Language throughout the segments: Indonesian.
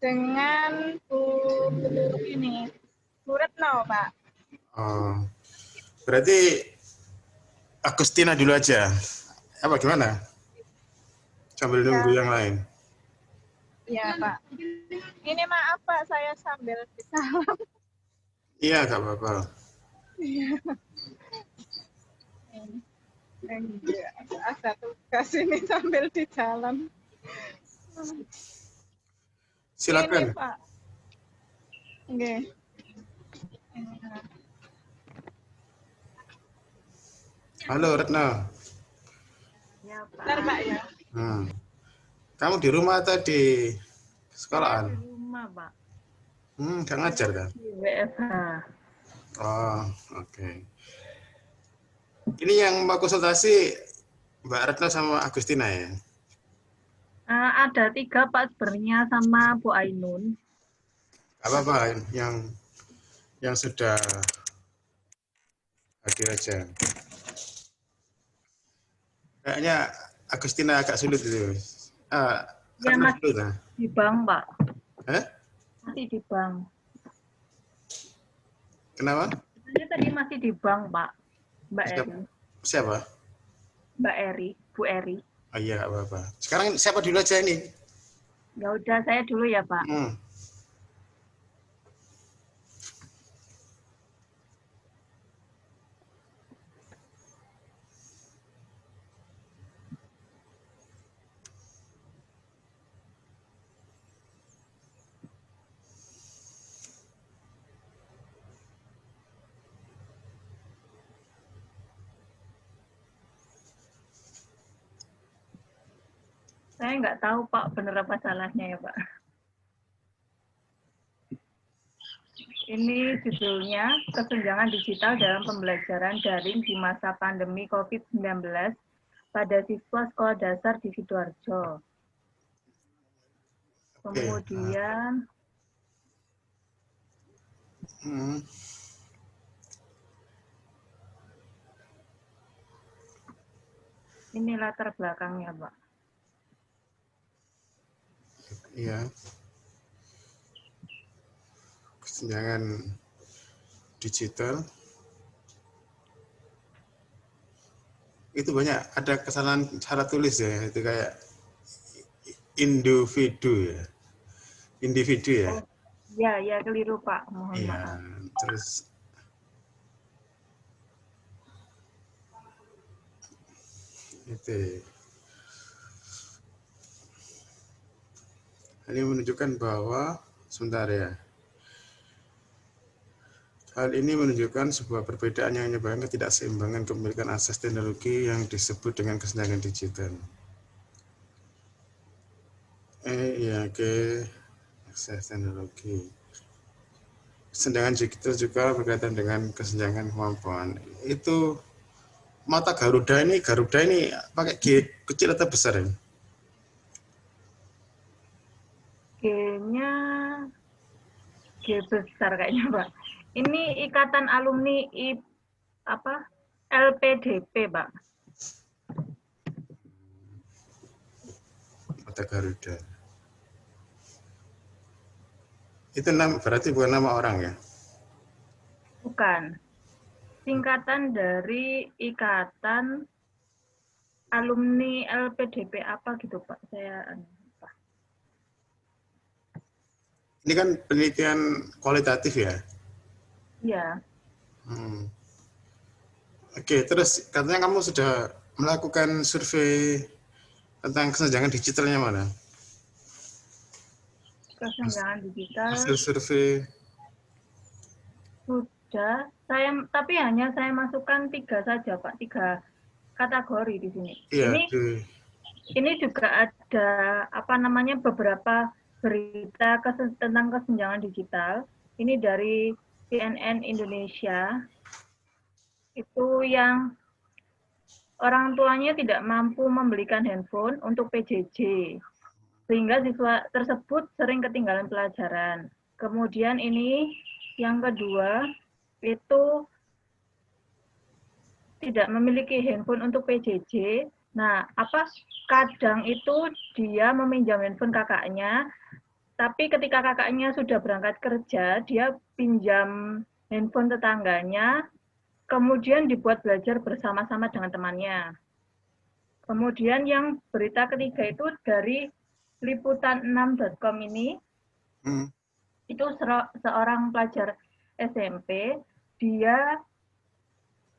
Dengan Bu Retno, Pak. Oh, berarti Agustina dulu aja. Apa gimana? Sambil nunggu Ya, yang lain. ya Pak. Ini maaf Pak, saya sambil di salam. Iya, nggak apa-apa. Ada tugas ini sambil di jalan. Ini Silakan. Pak. Oke. Halo, Retno. Ya, Bentar Pak. Pak ya. Kamu di rumah atau di Saya sekolahan? di rumah, Pak. Nggak ngajar kan? Di WFH. Oh, oke. Ini yang mau konsultasi Mbak Retno sama Agustina ya? Ada 3, Pak, sebenarnya sama Bu Ainun. Nggak apa-apa, yang sudah hadir aja. Kayaknya Agustina agak sulit itu. Ya, Retno dulu masih lah. di bank, Pak. Eh? Masih di bank. Kenapa? Saya tadi masih di bank, Pak. Mbak Siapa? Eri. Siapa? Mbak Eri. Bu Eri. Oh iya, nggak apa-apa. Sekarang siapa dulu aja ini? Ya udah, saya dulu ya, Pak. Saya nggak tahu, Pak, benar apa salahnya ya, Pak. Ini judulnya Kesenjangan Digital dalam Pembelajaran Daring di Masa Pandemi COVID-19 pada Siswa Sekolah Dasar di Sidoarjo. Kemudian ini latar belakangnya, Pak. Iya. Kesenjangan digital. Itu banyak ada kesalahan cara tulis ya, itu kayak individu ya. Individu ya. Oh, ya keliru, Pak. Mohon Iya, maaf. terus itu. Ini menunjukkan bahwa sebentar ya. Hal ini menunjukkan sebuah perbedaan yang menyebabkan ketidakseimbangan kepemilikan akses teknologi yang disebut dengan kesenjangan digital. Akses teknologi. Kesenjangan digital juga berkaitan dengan kesenjangan kemampuan. Itu mata Garuda ini pakai G kecil atau besar ya? G-nya G besar kayaknya, Pak. Ini Ikatan Alumni LPDP, Pak. Mata Garuda. Itu berarti bukan nama orang ya? Bukan. Singkatan dari Ikatan Alumni LPDP apa gitu, Pak. Saya lupa. Ini kan penelitian kualitatif ya? Iya. Oke, terus katanya kamu sudah melakukan survei tentang kesenjangan digitalnya mana? Kesenjangan digital Hasil survei. sudah. Tapi hanya saya masukkan 3 saja, Pak. 3 kategori di sini. Iya, Ini juga ada beberapa berita tentang kesenjangan digital. Ini dari CNN Indonesia. Itu yang orang tuanya tidak mampu membelikan handphone untuk PJJ, sehingga siswa tersebut sering ketinggalan pelajaran. Kemudian ini yang kedua, itu tidak memiliki handphone untuk PJJ, Nah, kadang itu dia meminjam handphone kakaknya, tapi ketika kakaknya sudah berangkat kerja, dia pinjam handphone tetangganya, kemudian dibuat belajar bersama-sama dengan temannya. Kemudian yang berita ketiga itu dari liputan6.com ini, itu seorang pelajar SMP, dia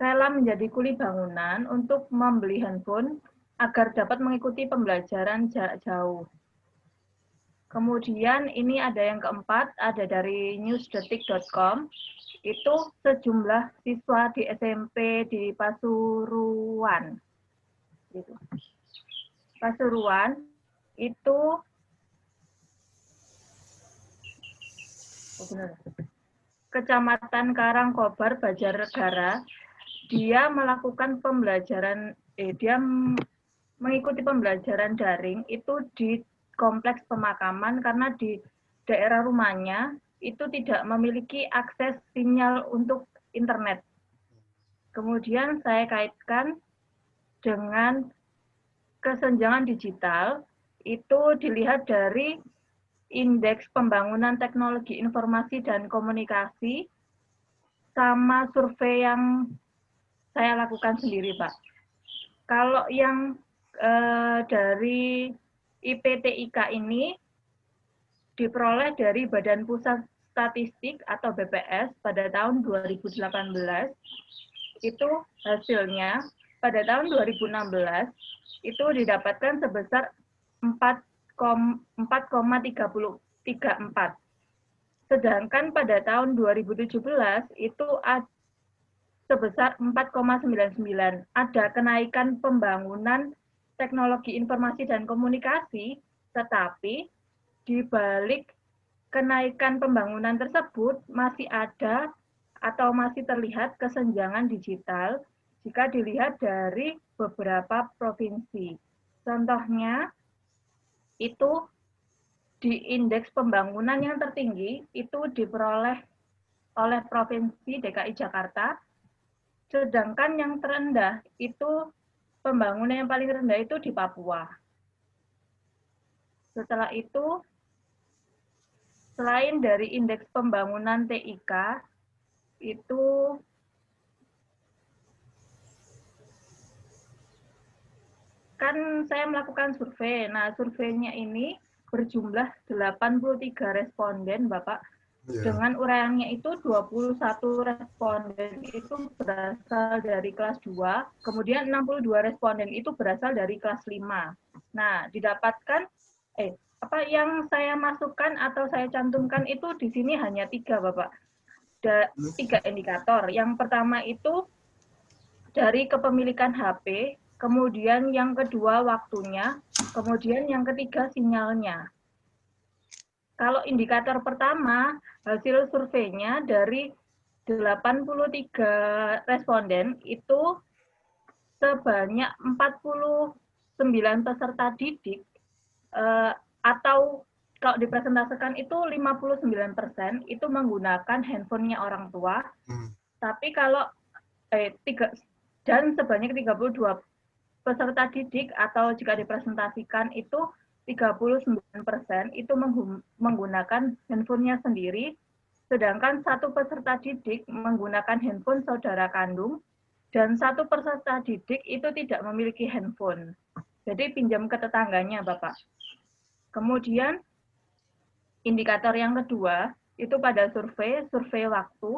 rela menjadi kuli bangunan untuk membeli handphone agar dapat mengikuti pembelajaran jarak jauh. Kemudian ini ada yang keempat, ada dari newsdetik.com, itu sejumlah siswa di SMP di Pasuruan. Gitu. Pasuruan itu Kecamatan Karangkobar, Banjarnegara, dia melakukan pembelajaran, dia mengikuti pembelajaran daring itu di kompleks pemakaman karena di daerah rumahnya itu tidak memiliki akses sinyal untuk internet. Kemudian saya kaitkan dengan kesenjangan digital, itu dilihat dari Indeks Pembangunan Teknologi Informasi dan Komunikasi sama survei yang saya lakukan sendiri, Pak. Kalau yang dari IPTIK ini diperoleh dari Badan Pusat Statistik atau BPS pada tahun 2018, itu hasilnya pada tahun 2016 itu didapatkan sebesar 4,34. Sedangkan pada tahun 2017 itu sebesar 4,99. Ada kenaikan pembangunan teknologi informasi dan komunikasi, tetapi di balik kenaikan pembangunan tersebut masih ada atau masih terlihat kesenjangan digital jika dilihat dari beberapa provinsi. Contohnya, itu di indeks pembangunan yang tertinggi itu diperoleh oleh Provinsi DKI Jakarta, sedangkan yang terendah itu pembangunan yang paling rendah itu di Papua. Setelah itu, selain dari indeks pembangunan TIK, itu kan saya melakukan survei. Nah, surveinya ini berjumlah 83 responden, Bapak. Dengan uraiannya itu 21 responden itu berasal dari kelas 2, kemudian 62 responden itu berasal dari kelas 5. Nah, didapatkan apa yang saya masukkan atau saya cantumkan itu di sini hanya 3, Bapak. 3 indikator. Yang pertama itu dari kepemilikan HP, kemudian yang kedua waktunya, kemudian yang ketiga sinyalnya. Kalau indikator pertama, hasil surveinya dari 83 responden itu sebanyak 49 peserta didik atau kalau dipresentasikan itu 59% itu menggunakan handphonenya orang tua. Tapi kalau dan sebanyak 32 peserta didik atau jika dipresentasikan itu 39% itu menggunakan handphonenya sendiri, sedangkan 1 peserta didik menggunakan handphone saudara kandung, dan 1 peserta didik itu tidak memiliki handphone. Jadi pinjam ke tetangganya, Bapak. Kemudian indikator yang kedua itu pada survei waktu.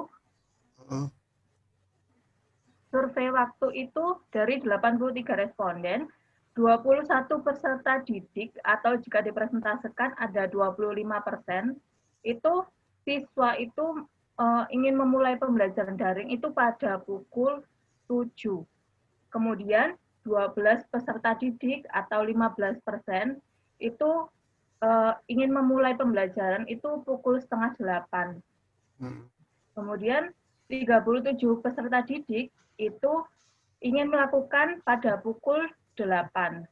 Survei waktu itu dari 83 responden, 21 peserta didik atau jika dipresentasikan ada 25%, itu siswa itu ingin memulai pembelajaran daring itu pada pukul 7. Kemudian 12 peserta didik atau 15% itu ingin memulai pembelajaran itu pukul 7:30. Kemudian 37 peserta didik itu ingin melakukan pada pukul 8.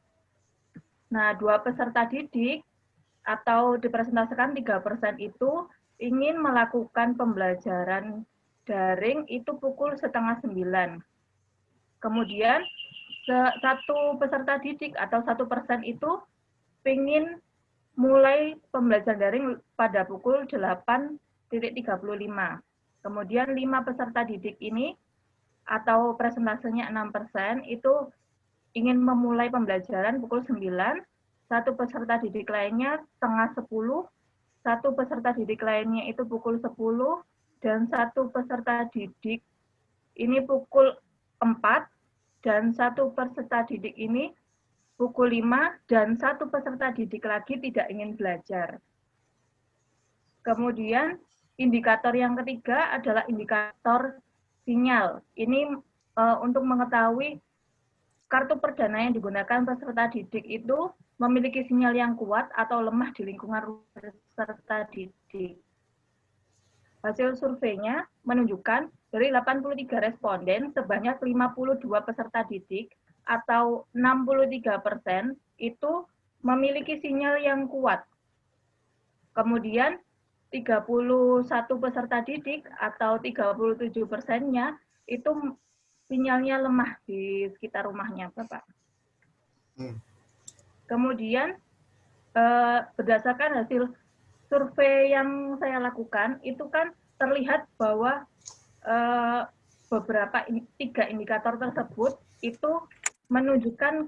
Nah, 2 peserta didik atau dipresentasikan 3% itu ingin melakukan pembelajaran daring itu pukul 8:30. Kemudian satu peserta didik atau 1% itu ingin mulai pembelajaran daring pada pukul 8.35. Kemudian 5 peserta didik ini atau persentasenya 6% itu ingin memulai pembelajaran pukul 9, satu peserta didik lainnya setengah 10, satu peserta didik lainnya itu pukul 10, dan satu peserta didik ini pukul 4, dan satu peserta didik ini pukul 5, dan satu peserta didik lagi tidak ingin belajar. Kemudian indikator yang ketiga adalah indikator sinyal. Ini untuk mengetahui kartu perdana yang digunakan peserta didik itu memiliki sinyal yang kuat atau lemah di lingkungan peserta didik. Hasil surveinya menunjukkan dari 83 responden sebanyak 52 peserta didik atau 63% itu memiliki sinyal yang kuat. Kemudian 31 peserta didik atau 37%-nya itu sinyalnya lemah di sekitar rumahnya, Bapak. Kemudian berdasarkan hasil survei yang saya lakukan, itu kan terlihat bahwa beberapa 3 indikator tersebut itu menunjukkan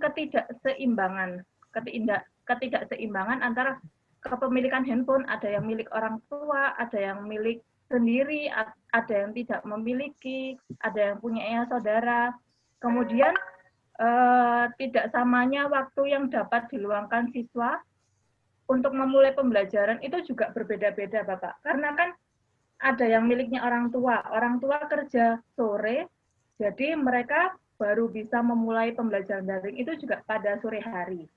ketidakseimbangan antara kepemilikan handphone, ada yang milik orang tua, ada yang milik sendiri, ada yang tidak memiliki, ada yang punya saudara. Kemudian tidak samanya waktu yang dapat diluangkan siswa untuk memulai pembelajaran itu juga berbeda-beda, Bapak. Karena kan ada yang miliknya orang tua kerja sore, jadi mereka baru bisa memulai pembelajaran daring itu juga pada sore hari.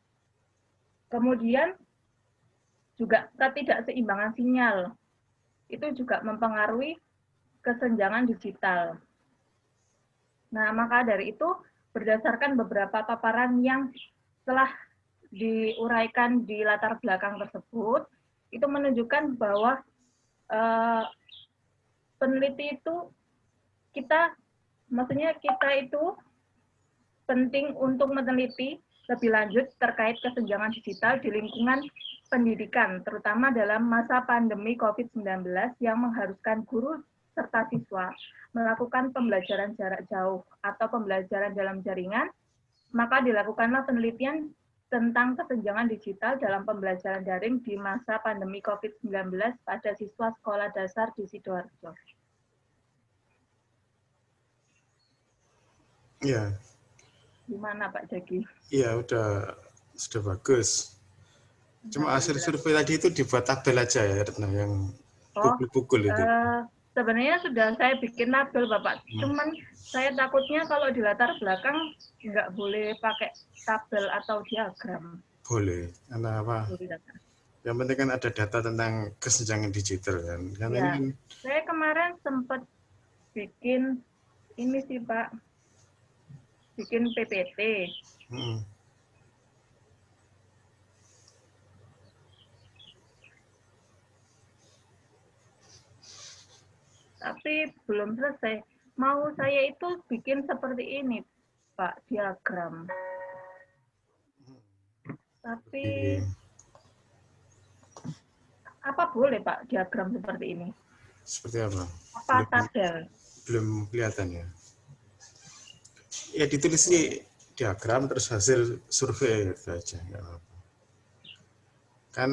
Kemudian juga ketidakseimbangan sinyal, itu juga mempengaruhi kesenjangan digital. Nah, maka dari itu, berdasarkan beberapa paparan yang telah diuraikan di latar belakang tersebut, itu menunjukkan bahwa peneliti itu kita itu penting untuk meneliti lebih lanjut terkait kesenjangan digital di lingkungan pendidikan, terutama dalam masa pandemi COVID-19 yang mengharuskan guru serta siswa melakukan pembelajaran jarak jauh atau pembelajaran dalam jaringan, maka dilakukanlah penelitian tentang kesenjangan digital dalam pembelajaran daring di masa pandemi COVID-19 pada siswa sekolah dasar di Sidoarjo. Iya. Gimana Pak Jagi? Iya, sudah bagus. Cuma hasil survei tadi itu dibuat tabel aja ya, Retno, yang pukul-pukul itu. Sebenarnya sudah saya bikin tabel, Bapak. Cuman saya takutnya kalau di latar belakang nggak boleh pakai tabel atau diagram. Boleh, karena apa? Yang penting kan ada data tentang kesenjangan digital kan. Karena ya, ini saya kemarin sempat bikin ini sih Pak, bikin PPT. Tapi belum selesai. Mau saya itu bikin seperti ini, Pak, diagram. Tapi apa boleh, Pak, diagram seperti ini? Seperti apa? Apa tabel? Belum kelihatan ya. Ya ditulis di diagram terus hasil survei itu aja, nggak apa-apa. Kan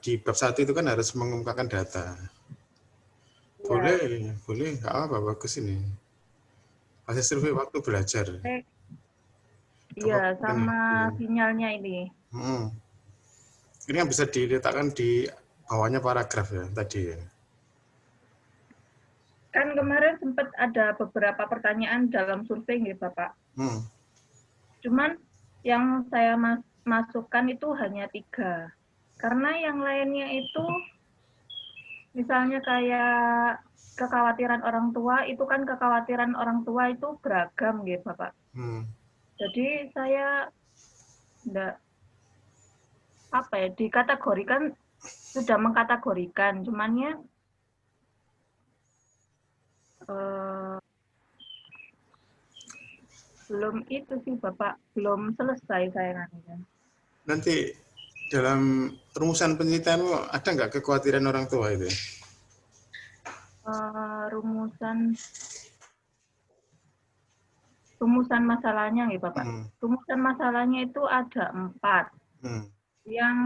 di bab 1 itu kan harus mengungkapkan data. Boleh, nggak apa-apa, bagus ini. Hasil survei waktu belajar. Iya, sama sinyalnya ini. Ini yang bisa diletakkan di bawahnya paragraf ya tadi ya. Kan kemarin sempat ada beberapa pertanyaan dalam survei nih Bapak. Cuman yang saya masukkan itu hanya 3. Karena yang lainnya itu misalnya kayak kekhawatiran orang tua, itu kan kekhawatiran orang tua itu beragam gitu Bapak. Jadi saya enggak dikategorikan, sudah mengkategorikan, cumannya Belum itu sih Bapak, belum selesai saya kan. Nanti dalam rumusan penelitianmu ada nggak kekhawatiran orang tua itu? Rumusan masalahnya ya Bapak. Hmm. Rumusan masalahnya itu ada 4. Yang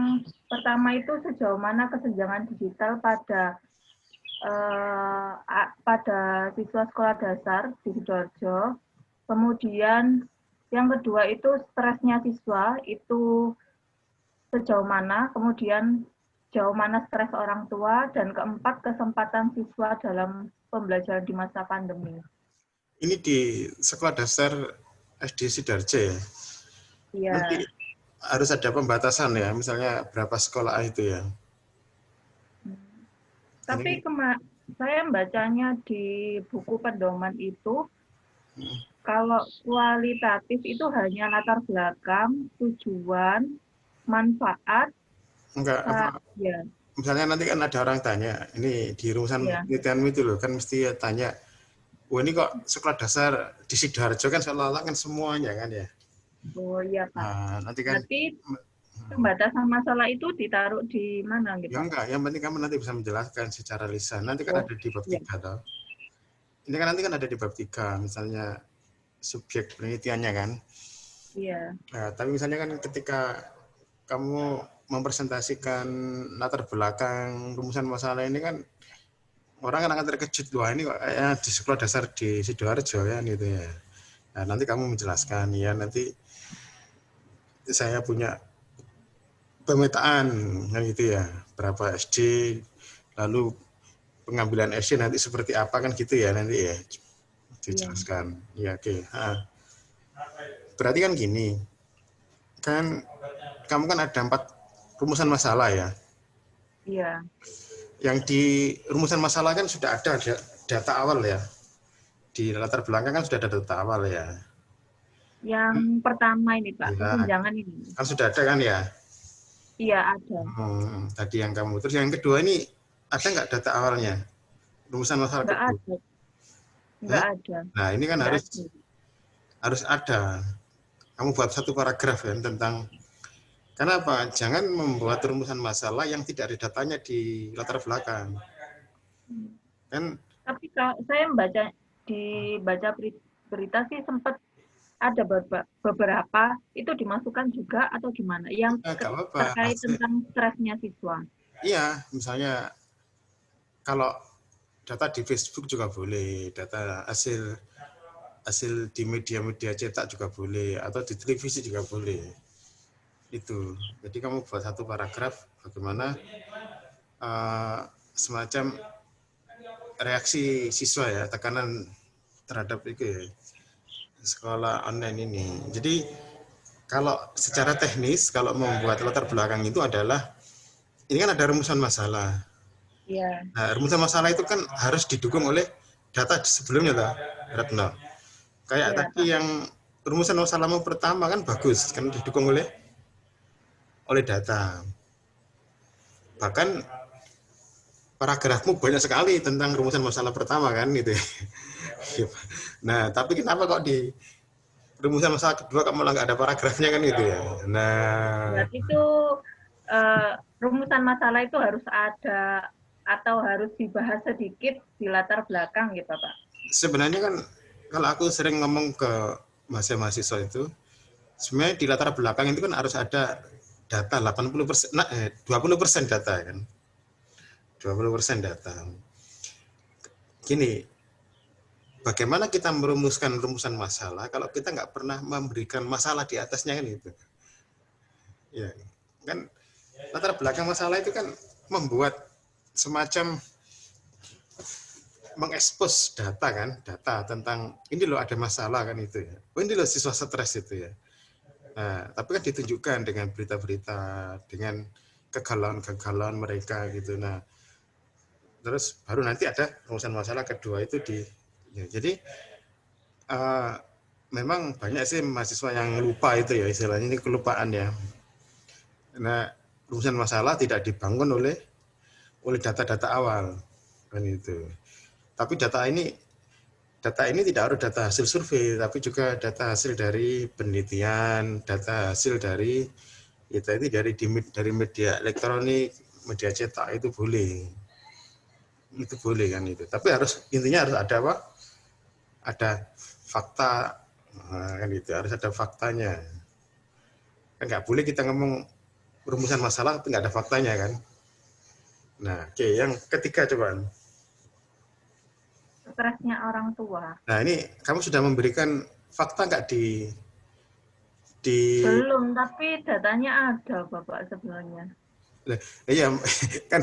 pertama itu sejauh mana kesenjangan digital pada siswa sekolah dasar di Sidoarjo. Kemudian yang kedua itu stresnya siswa itu sejauh mana, kemudian sejauh mana stres orang tua, dan keempat kesempatan siswa dalam pembelajaran di masa pandemi. Ini di sekolah dasar SD Sidoarjo ya? Iya. Nanti harus ada pembatasan ya, misalnya berapa sekolah itu ya? Tapi saya bacanya di buku pedoman itu, kalau kualitatif itu hanya latar belakang, tujuan, manfaat. Enggak, Ya. Misalnya nanti kan ada orang tanya, ini di rumusan penelitianmu itu loh, kan mesti tanya, ini kok sekolah dasar di Sidoarjo kan seolah-olah kan semuanya kan ya? Oh iya Pak. Nah, nanti kan, berarti pembatasan masalah itu ditaruh di mana gitu? Ya enggak, yang penting kamu nanti bisa menjelaskan secara lisan. Nanti kan ada di bab 3 toh. Ini kan nanti kan ada di bab 3, misalnya subjek penelitiannya kan. Iya. Nah, tapi misalnya kan ketika kamu mempresentasikan latar belakang rumusan masalah ini kan orang akan terkejut, wah ini kok kayaknya di sekolah dasar di Sidoarjo ya gitu ya. Nah, nanti kamu menjelaskan ya, nanti saya punya pemetaan kan gitu ya, berapa SD, lalu pengambilan SD nanti seperti apa kan gitu ya nanti ya dijelaskan. Ya oke. Berarti kan gini, kan kamu kan ada 4 rumusan masalah ya. Iya. Yang di rumusan masalah kan sudah ada data awal ya. Di latar belakang kan sudah ada data awal ya. Yang pertama ini Pak, kesenjangan ini. Kan sudah ada kan ya? Iya ada. Tadi yang kamu. Terus yang kedua ini ada nggak data awalnya? Rumusan masalah nggak kedua? Ada. Nggak ada. Nah ini kan harus ada. Kamu buat satu paragraf ya tentang, kenapa? Jangan membuat rumusan masalah yang tidak ada datanya di latar belakang. Kan? Tapi kalau saya baca berita sih sempat ada beberapa itu dimasukkan juga atau gimana? Yang terkait tentang stresnya siswa. Iya, misalnya kalau data di Facebook juga boleh, data hasil di media-media cetak juga boleh, atau di televisi juga boleh. Itu. Jadi kamu buat satu paragraf bagaimana semacam reaksi siswa ya, tekanan terhadap itu ya, sekolah online ini. Jadi kalau secara teknis, kalau membuat latar belakang itu adalah, ini kan ada rumusan masalah. Iya. Nah, rumusan masalah itu kan harus didukung oleh data sebelumnya, Retno. Kayak tadi yang rumusan masalahmu pertama kan bagus, kan didukung oleh data. Bahkan paragrafmu banyak sekali tentang rumusan masalah pertama kan gitu. Nah, tapi kenapa kok di rumusan masalah kedua kamu malah nggak ada paragrafnya kan gitu ya? Nah, berarti itu rumusan masalah itu harus ada atau harus dibahas sedikit di latar belakang gitu Pak? Sebenarnya kan kalau aku sering ngomong ke mahasiswa itu, sebenarnya di latar belakang itu kan harus ada data 80%, 20% data kan. 20% data. Gini, bagaimana kita merumuskan rumusan masalah kalau kita nggak pernah memberikan masalah di atasnya kan gitu. Ya, kan latar belakang masalah itu kan membuat semacam mengekspos data kan, data tentang ini loh ada masalah kan itu ya. Oh, ini loh siswa stres itu ya. Nah, tapi kan ditunjukkan dengan berita-berita, dengan kegalauan-kegalauan mereka gitu. Nah, terus baru nanti ada rumusan masalah kedua itu ya, jadi memang banyak sih mahasiswa yang lupa itu ya, istilahnya ini kelupaan ya. Nah, rumusan masalah tidak dibangun oleh data-data awal kan itu. Tapi data ini data ini tidak harus data hasil survei, tapi juga data hasil dari penelitian, data hasil dari dari media elektronik, media cetak itu boleh. Itu boleh kan itu. Tapi intinya harus ada apa? Ada fakta, kan itu harus ada faktanya. Kan nggak boleh kita ngomong rumusan masalah tapi nggak ada faktanya kan. Nah, oke, yang ketiga coba. Stresnya orang tua. Nah, ini kamu sudah memberikan fakta nggak di Belum, tapi datanya ada, Bapak, sebenarnya. iya, kan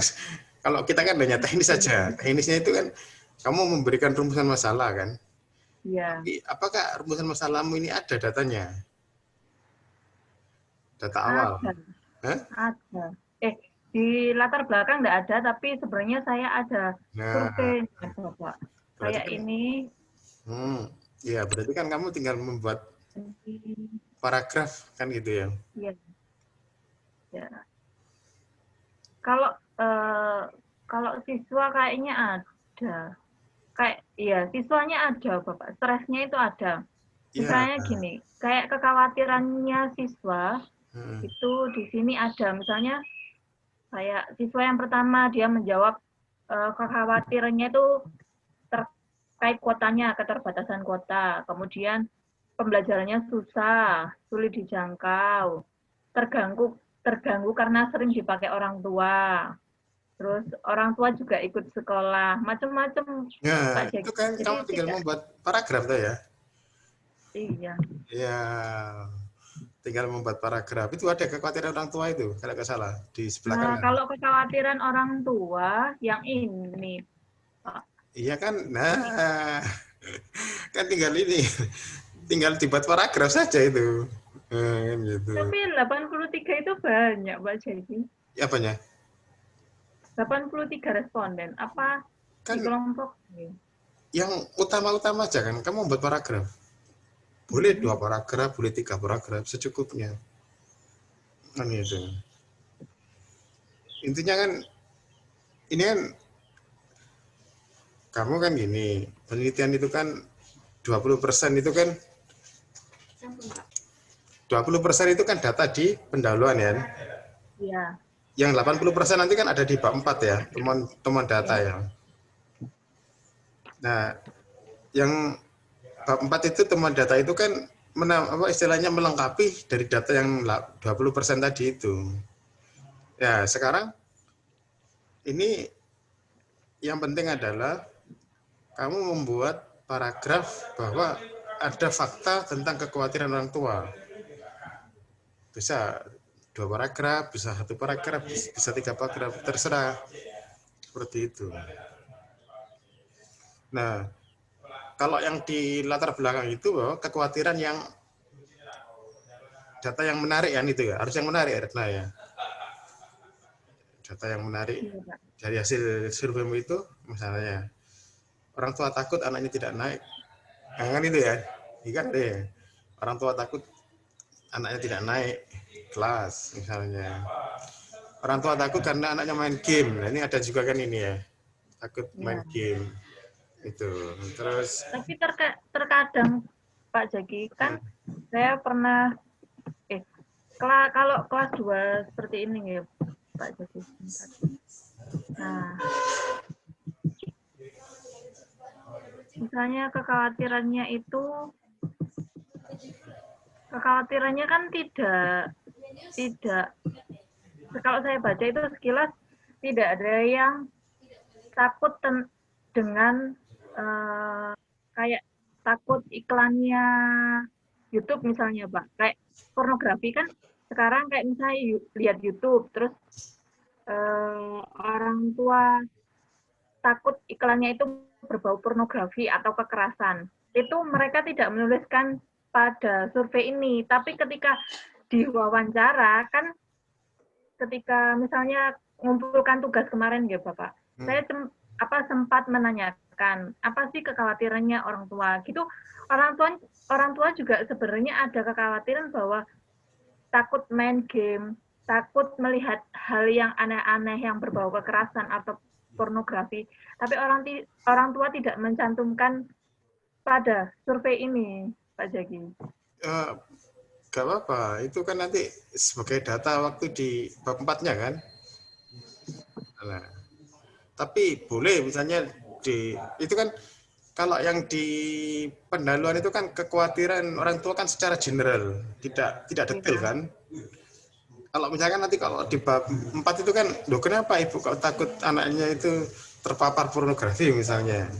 kalau kita kan hanya teknis saja. Teknisnya itu kan kamu memberikan rumusan masalah kan. Iya. Tapi apakah rumusan masalahmu ini ada datanya? Data awal? Ada. Hah? Ada. Di latar belakang nggak ada, tapi sebenarnya saya ada surveinya, Bapak. Kayak kan, ini. Ya, berarti kan kamu tinggal membuat paragraf kan gitu ya? Iya. Ya. Kalau siswa kayaknya ada. Siswanya ada, Bapak. Stresnya itu ada. Misalnya gini, kayak kekhawatirannya siswa itu di sini ada. Misalnya kayak siswa yang pertama dia menjawab kekhawatirannya itu terkait kuotanya, keterbatasan kuota. Kemudian pembelajarannya susah, sulit dijangkau, terganggu karena sering dipakai orang tua. Terus orang tua juga ikut sekolah, macam-macam. Ya, itu kan kamu tinggal membuat paragraf tuh ya? Iya. Ya, tinggal membuat paragraf. Itu ada kekhawatiran orang tua itu, kalau nggak salah, di sebelah kanan. Kalau kekhawatiran orang tua, yang ini, Pak. Iya kan, nah, kan tinggal dibuat paragraf saja itu. Kan gitu. Tapi 83 itu banyak, Pak Jadi. Apanya? 83 responden. Apa Kan di kelompok? yang utama-utama aja kan, kamu membuat paragraf. Boleh 2 paragraf, boleh 3 paragraf, secukupnya. Kan gitu. Intinya kan, ini kan, kamu kan gini, penelitian itu kan 20% itu kan 20% itu kan data di pendahuluan ya. Iya. Yang 80% nanti kan ada di bab 4 ya, teman data ya. Nah, yang bab 4 itu teman data itu kan istilahnya melengkapi dari data yang 20% tadi itu. Ya, sekarang ini yang penting adalah kamu membuat paragraf bahwa ada fakta tentang kekhawatiran orang tua. Bisa 2 paragraf, bisa 1 paragraf, bisa 3 paragraf, terserah. Seperti itu. Nah, kalau yang di latar belakang itu kekhawatiran yang data yang menarik kan itu ya, harus yang menarik ya. Data yang menarik dari hasil surveimu itu misalnya orang tua takut anaknya tidak naik. Kan itu ya. Iya deh. Orang tua takut anaknya tidak naik kelas misalnya. Orang tua takut karena anaknya main game. Nah, ini ada juga kan ini ya. Takut main game. Itu. Terus tapi terkadang Pak Jaki kan saya pernah kalau kelas 2 seperti ini ya Pak Jaki. Nah, misalnya kekhawatirannya kan tidak kalau saya baca itu sekilas tidak ada yang takut dengan kayak takut iklannya YouTube misalnya Pak, kayak pornografi kan sekarang kayak misalnya lihat YouTube terus orang tua takut iklannya itu berbau pornografi atau kekerasan, itu mereka tidak menuliskan pada survei ini, tapi ketika diwawancara kan ketika misalnya mengumpulkan tugas kemarin ya Bapak, saya sempat menanyakan apa sih kekhawatirannya orang tua gitu. Orang tua juga sebenarnya ada kekhawatiran bahwa takut main game, takut melihat hal yang aneh-aneh yang berbau kekerasan atau pornografi, tapi orang tua tidak mencantumkan pada survei ini, Pak Jaki? Gak apa-apa, itu kan nanti sebagai data waktu di bab 4-nya kan. Nah, tapi boleh misalnya itu kan kalau yang di pendahuluan itu kan kekhawatiran orang tua kan secara general, tidak detail kan. Kalau misalkan nanti kalau di bab 4 itu kan, loh kenapa ibu kok takut anaknya itu terpapar pornografi misalnya.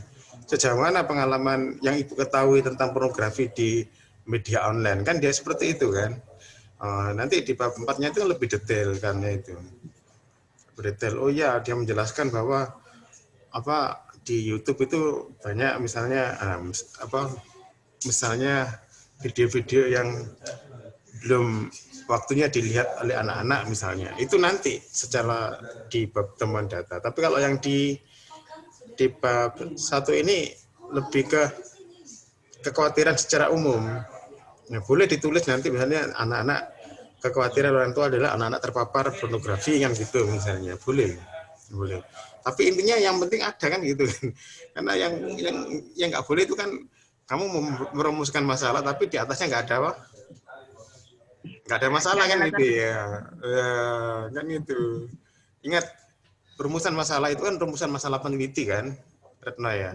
Sejauh mana pengalaman yang ibu ketahui tentang pornografi di media online, kan dia seperti itu kan. Nanti di bab 4-nya itu lebih detail karena itu. Detail, oh ya dia menjelaskan bahwa di YouTube itu banyak misalnya misalnya video-video yang belum waktunya dilihat oleh anak-anak misalnya, itu nanti secara di bab temuan data. Tapi kalau yang di bab 1 ini lebih ke kekhawatiran secara umum. Nah, boleh ditulis nanti misalnya anak-anak, kekhawatiran orang tua adalah anak-anak terpapar pornografi kan gitu misalnya, boleh. Tapi intinya yang penting ada kan gitu. Karena yang nggak boleh itu kan kamu merumuskan masalah tapi di atasnya nggak ada masalah kan gitu ya. Kan gitu. Ingat, rumusan masalah itu kan rumusan masalah peneliti kan, Retno ya.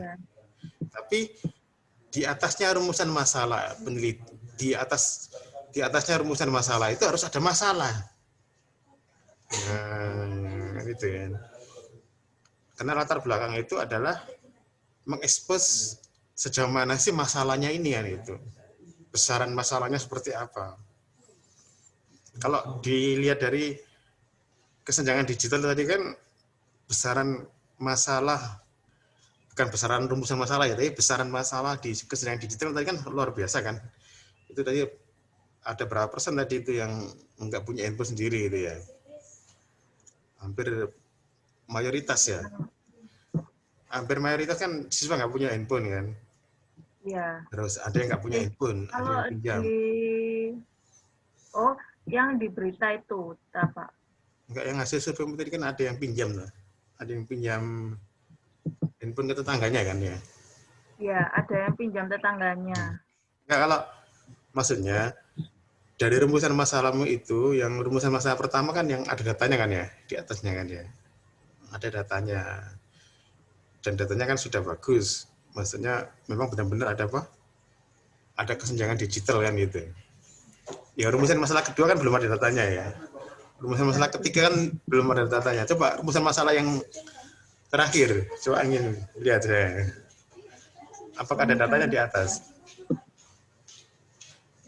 Tapi di atasnya rumusan masalah peneliti, di atasnya rumusan masalah itu harus ada masalah. Nah, gitu kan. Karena latar belakang itu adalah mengekspos sejauh mana sih masalahnya ini kan itu. Besaran masalahnya seperti apa. Kalau dilihat dari kesenjangan digital tadi kan, besaran masalah, bukan besaran rumusan masalah ya, tapi besaran masalah di kesenjangan digital tadi kan luar biasa kan. Itu tadi ada berapa persen tadi itu yang nggak punya handphone sendiri itu ya. Hampir mayoritas ya. Hampir mayoritas kan siswa nggak punya handphone kan. Iya. Terus ada yang nggak punya handphone, ada yang pinjam. Oh, yang di berita itu apa? Enggak, yang hasil survei tadi kan ada yang pinjam lah. Ada yang pinjam handphone ke tetangganya kan ya. Iya, ada yang pinjam tetangganya. Enggak, kalau maksudnya dari rumusan masalahmu itu, yang rumusan masalah pertama kan yang ada datanya kan ya, di atasnya kan ya. Ada datanya. Dan datanya kan sudah bagus. Maksudnya memang benar-benar ada apa? Ada kesenjangan digital kan gitu. Ya rumusan masalah kedua kan belum ada datanya ya. Rumusan masalah ketiga kan belum ada datanya. Coba rumusan masalah yang terakhir, coba ingin lihat saya. Apakah ada datanya di atas?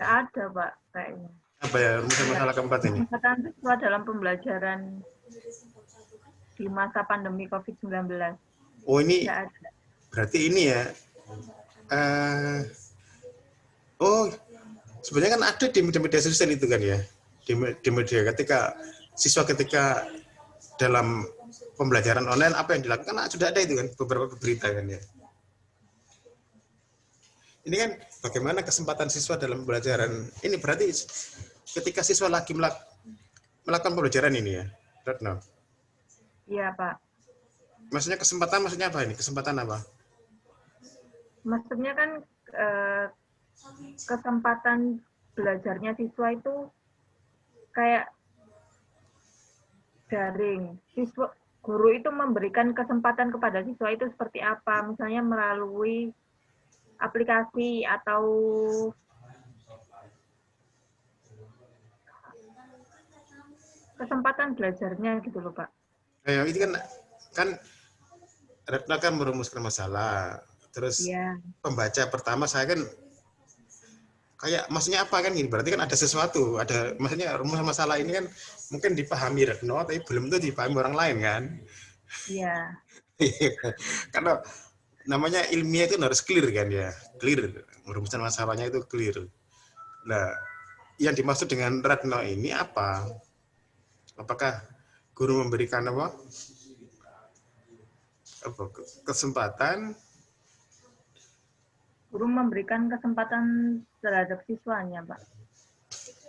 Nggak ada, Pak, kayaknya. Apa ya rumusan masalah keempat ini? Peningkatan siswa dalam pembelajaran di masa pandemi COVID-19. Oh ini berarti ini ya. Sebenarnya kan ada di media sosial itu kan ya. Di media ketika dalam pembelajaran online apa yang dilakukan, sudah ada itu kan beberapa berita kan ya. Ini kan bagaimana kesempatan siswa dalam pembelajaran. Ini berarti ketika siswa lagi melakukan pembelajaran ini ya, Retno? Iya, Pak. Maksudnya kesempatan, maksudnya apa ini? Kesempatan apa? Maksudnya kan kesempatan belajarnya siswa itu kayak daring. Guru itu memberikan kesempatan kepada siswa itu seperti apa? Misalnya melalui aplikasi atau kesempatan belajarnya gitu loh, Pak. Ini kan Retno kan merumuskan masalah. Terus pembaca pertama saya kan kayak maksudnya apa kan gini, berarti kan ada sesuatu, maksudnya rumusan masalah ini kan mungkin dipahami Retno tapi belum tentu dipahami orang lain kan. Iya. Karena namanya ilmiah itu harus clear kan ya, clear, rumusan masalahnya itu clear. Nah, yang dimaksud dengan Retno ini apa? Apakah guru memberikan kesempatan? Guru memberikan kesempatan terhadap siswanya, Pak.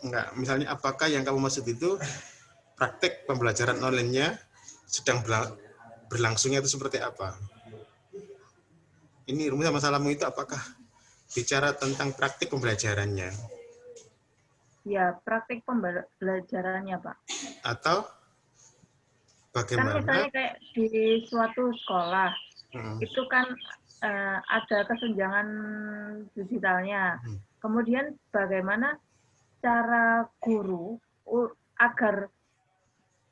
Enggak, misalnya apakah yang kamu maksud itu praktek pembelajaran online-nya sedang berlangsungnya itu seperti apa? Ini rumusan masalahmu itu apakah bicara tentang praktik pembelajarannya. Ya, praktik pembelajarannya, Pak. Atau Kan bagaimana? misalnya kayak di suatu sekolah, itu kan ada kesenjangan digitalnya. Kemudian bagaimana cara guru agar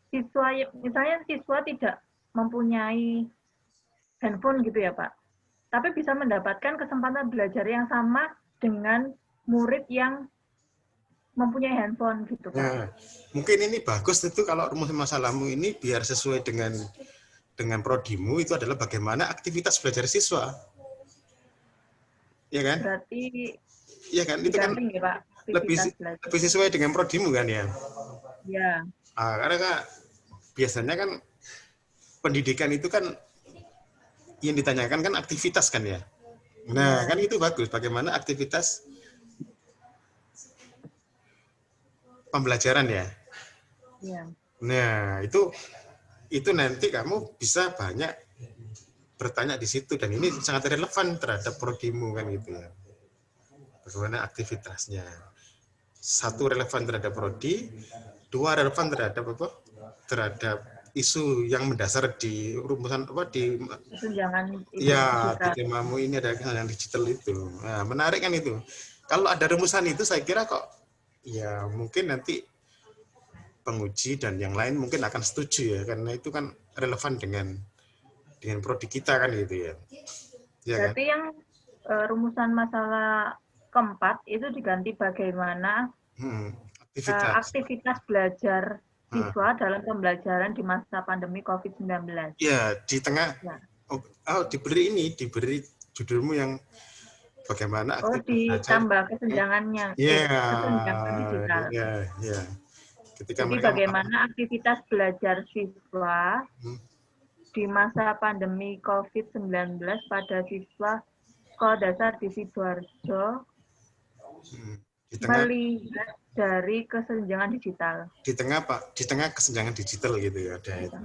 siswa, misalnya siswa tidak mempunyai handphone gitu ya Pak, tapi bisa mendapatkan kesempatan belajar yang sama dengan murid yang mempunyai handphone gitu Pak. Nah, mungkin ini bagus itu kalau rumus masalahmu ini biar sesuai dengan prodimu itu adalah bagaimana aktivitas belajar siswa. Ya kan? Berarti ya kan itu kan ya, Pak, lebih sesuai dengan prodimu kan ya. Ya. Karena biasanya kan pendidikan itu kan yang ditanyakan kan aktivitas kan ya. Nah, kan itu bagus bagaimana aktivitas pembelajaran ya. Ya. Nah, itu nanti kamu bisa banyak bertanya di situ dan ini sangat relevan terhadap prodimu kan gitu ya. Bagaimana aktivitasnya. Satu relevan terhadap prodi, dua relevan terhadap apa? Terhadap isu yang mendasar di rumusan apa di kesenjangan ya di temamu ini ada yang digital itu. Nah, menarik kan itu. Kalau ada rumusan itu saya kira kok ya mungkin nanti penguji dan yang lain mungkin akan setuju ya karena itu kan relevan dengan prodi kita kan gitu ya. Berarti kan? Yang rumusan masalah keempat itu diganti bagaimana aktivitas belajar siswa dalam pembelajaran di masa pandemi COVID-19. Ya, di tengah diberi judulmu yang bagaimana aktivitas ditambah kesenjangannya. Kesenjangan digital. Ya. Jadi bagaimana aktivitas belajar siswa di masa pandemi COVID-19 pada siswa Sekolah Dasar di Sidoarjo melihat dari kesenjangan digital. Di tengah kesenjangan digital gitu ya ada itu.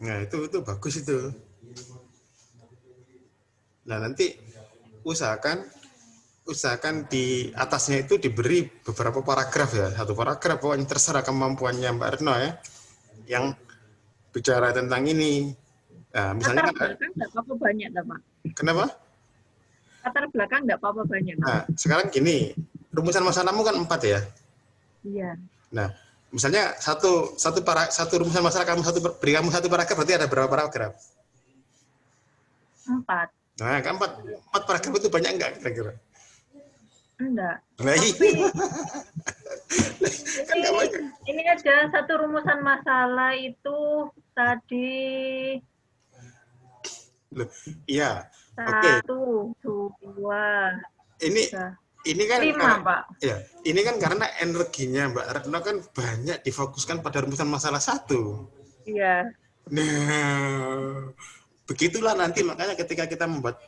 Nah, itu bagus itu. Nah, nanti usahakan di atasnya itu diberi beberapa paragraf ya. Satu paragraf pokoknya terserah kemampuannya Mbak Retno ya. Yang bicara tentang ini. Nah, misalnya latar belakang nggak apa-apa banyak, Pak. Kenapa? Latar belakang nggak apa-apa banyak. Nah, sekarang gini, rumusan masalahmu kan 4 ya? Iya. Nah, misalnya satu rumusan masalah beri kamu satu paragraf, berarti ada berapa paragraf? 4. Nah, kan 4 paragraf itu banyak enggak kira-kira? Enggak. Nah, kan enggak banyak. Ini ada satu rumusan masalah itu tadi. Iya. Oke. 1, 2. Ini kan 5, Pak. Ya, ini kan karena energinya Mbak Retno kan banyak difokuskan pada rumusan masalah 1. Iya. Nah, begitulah nanti makanya ketika kita membuat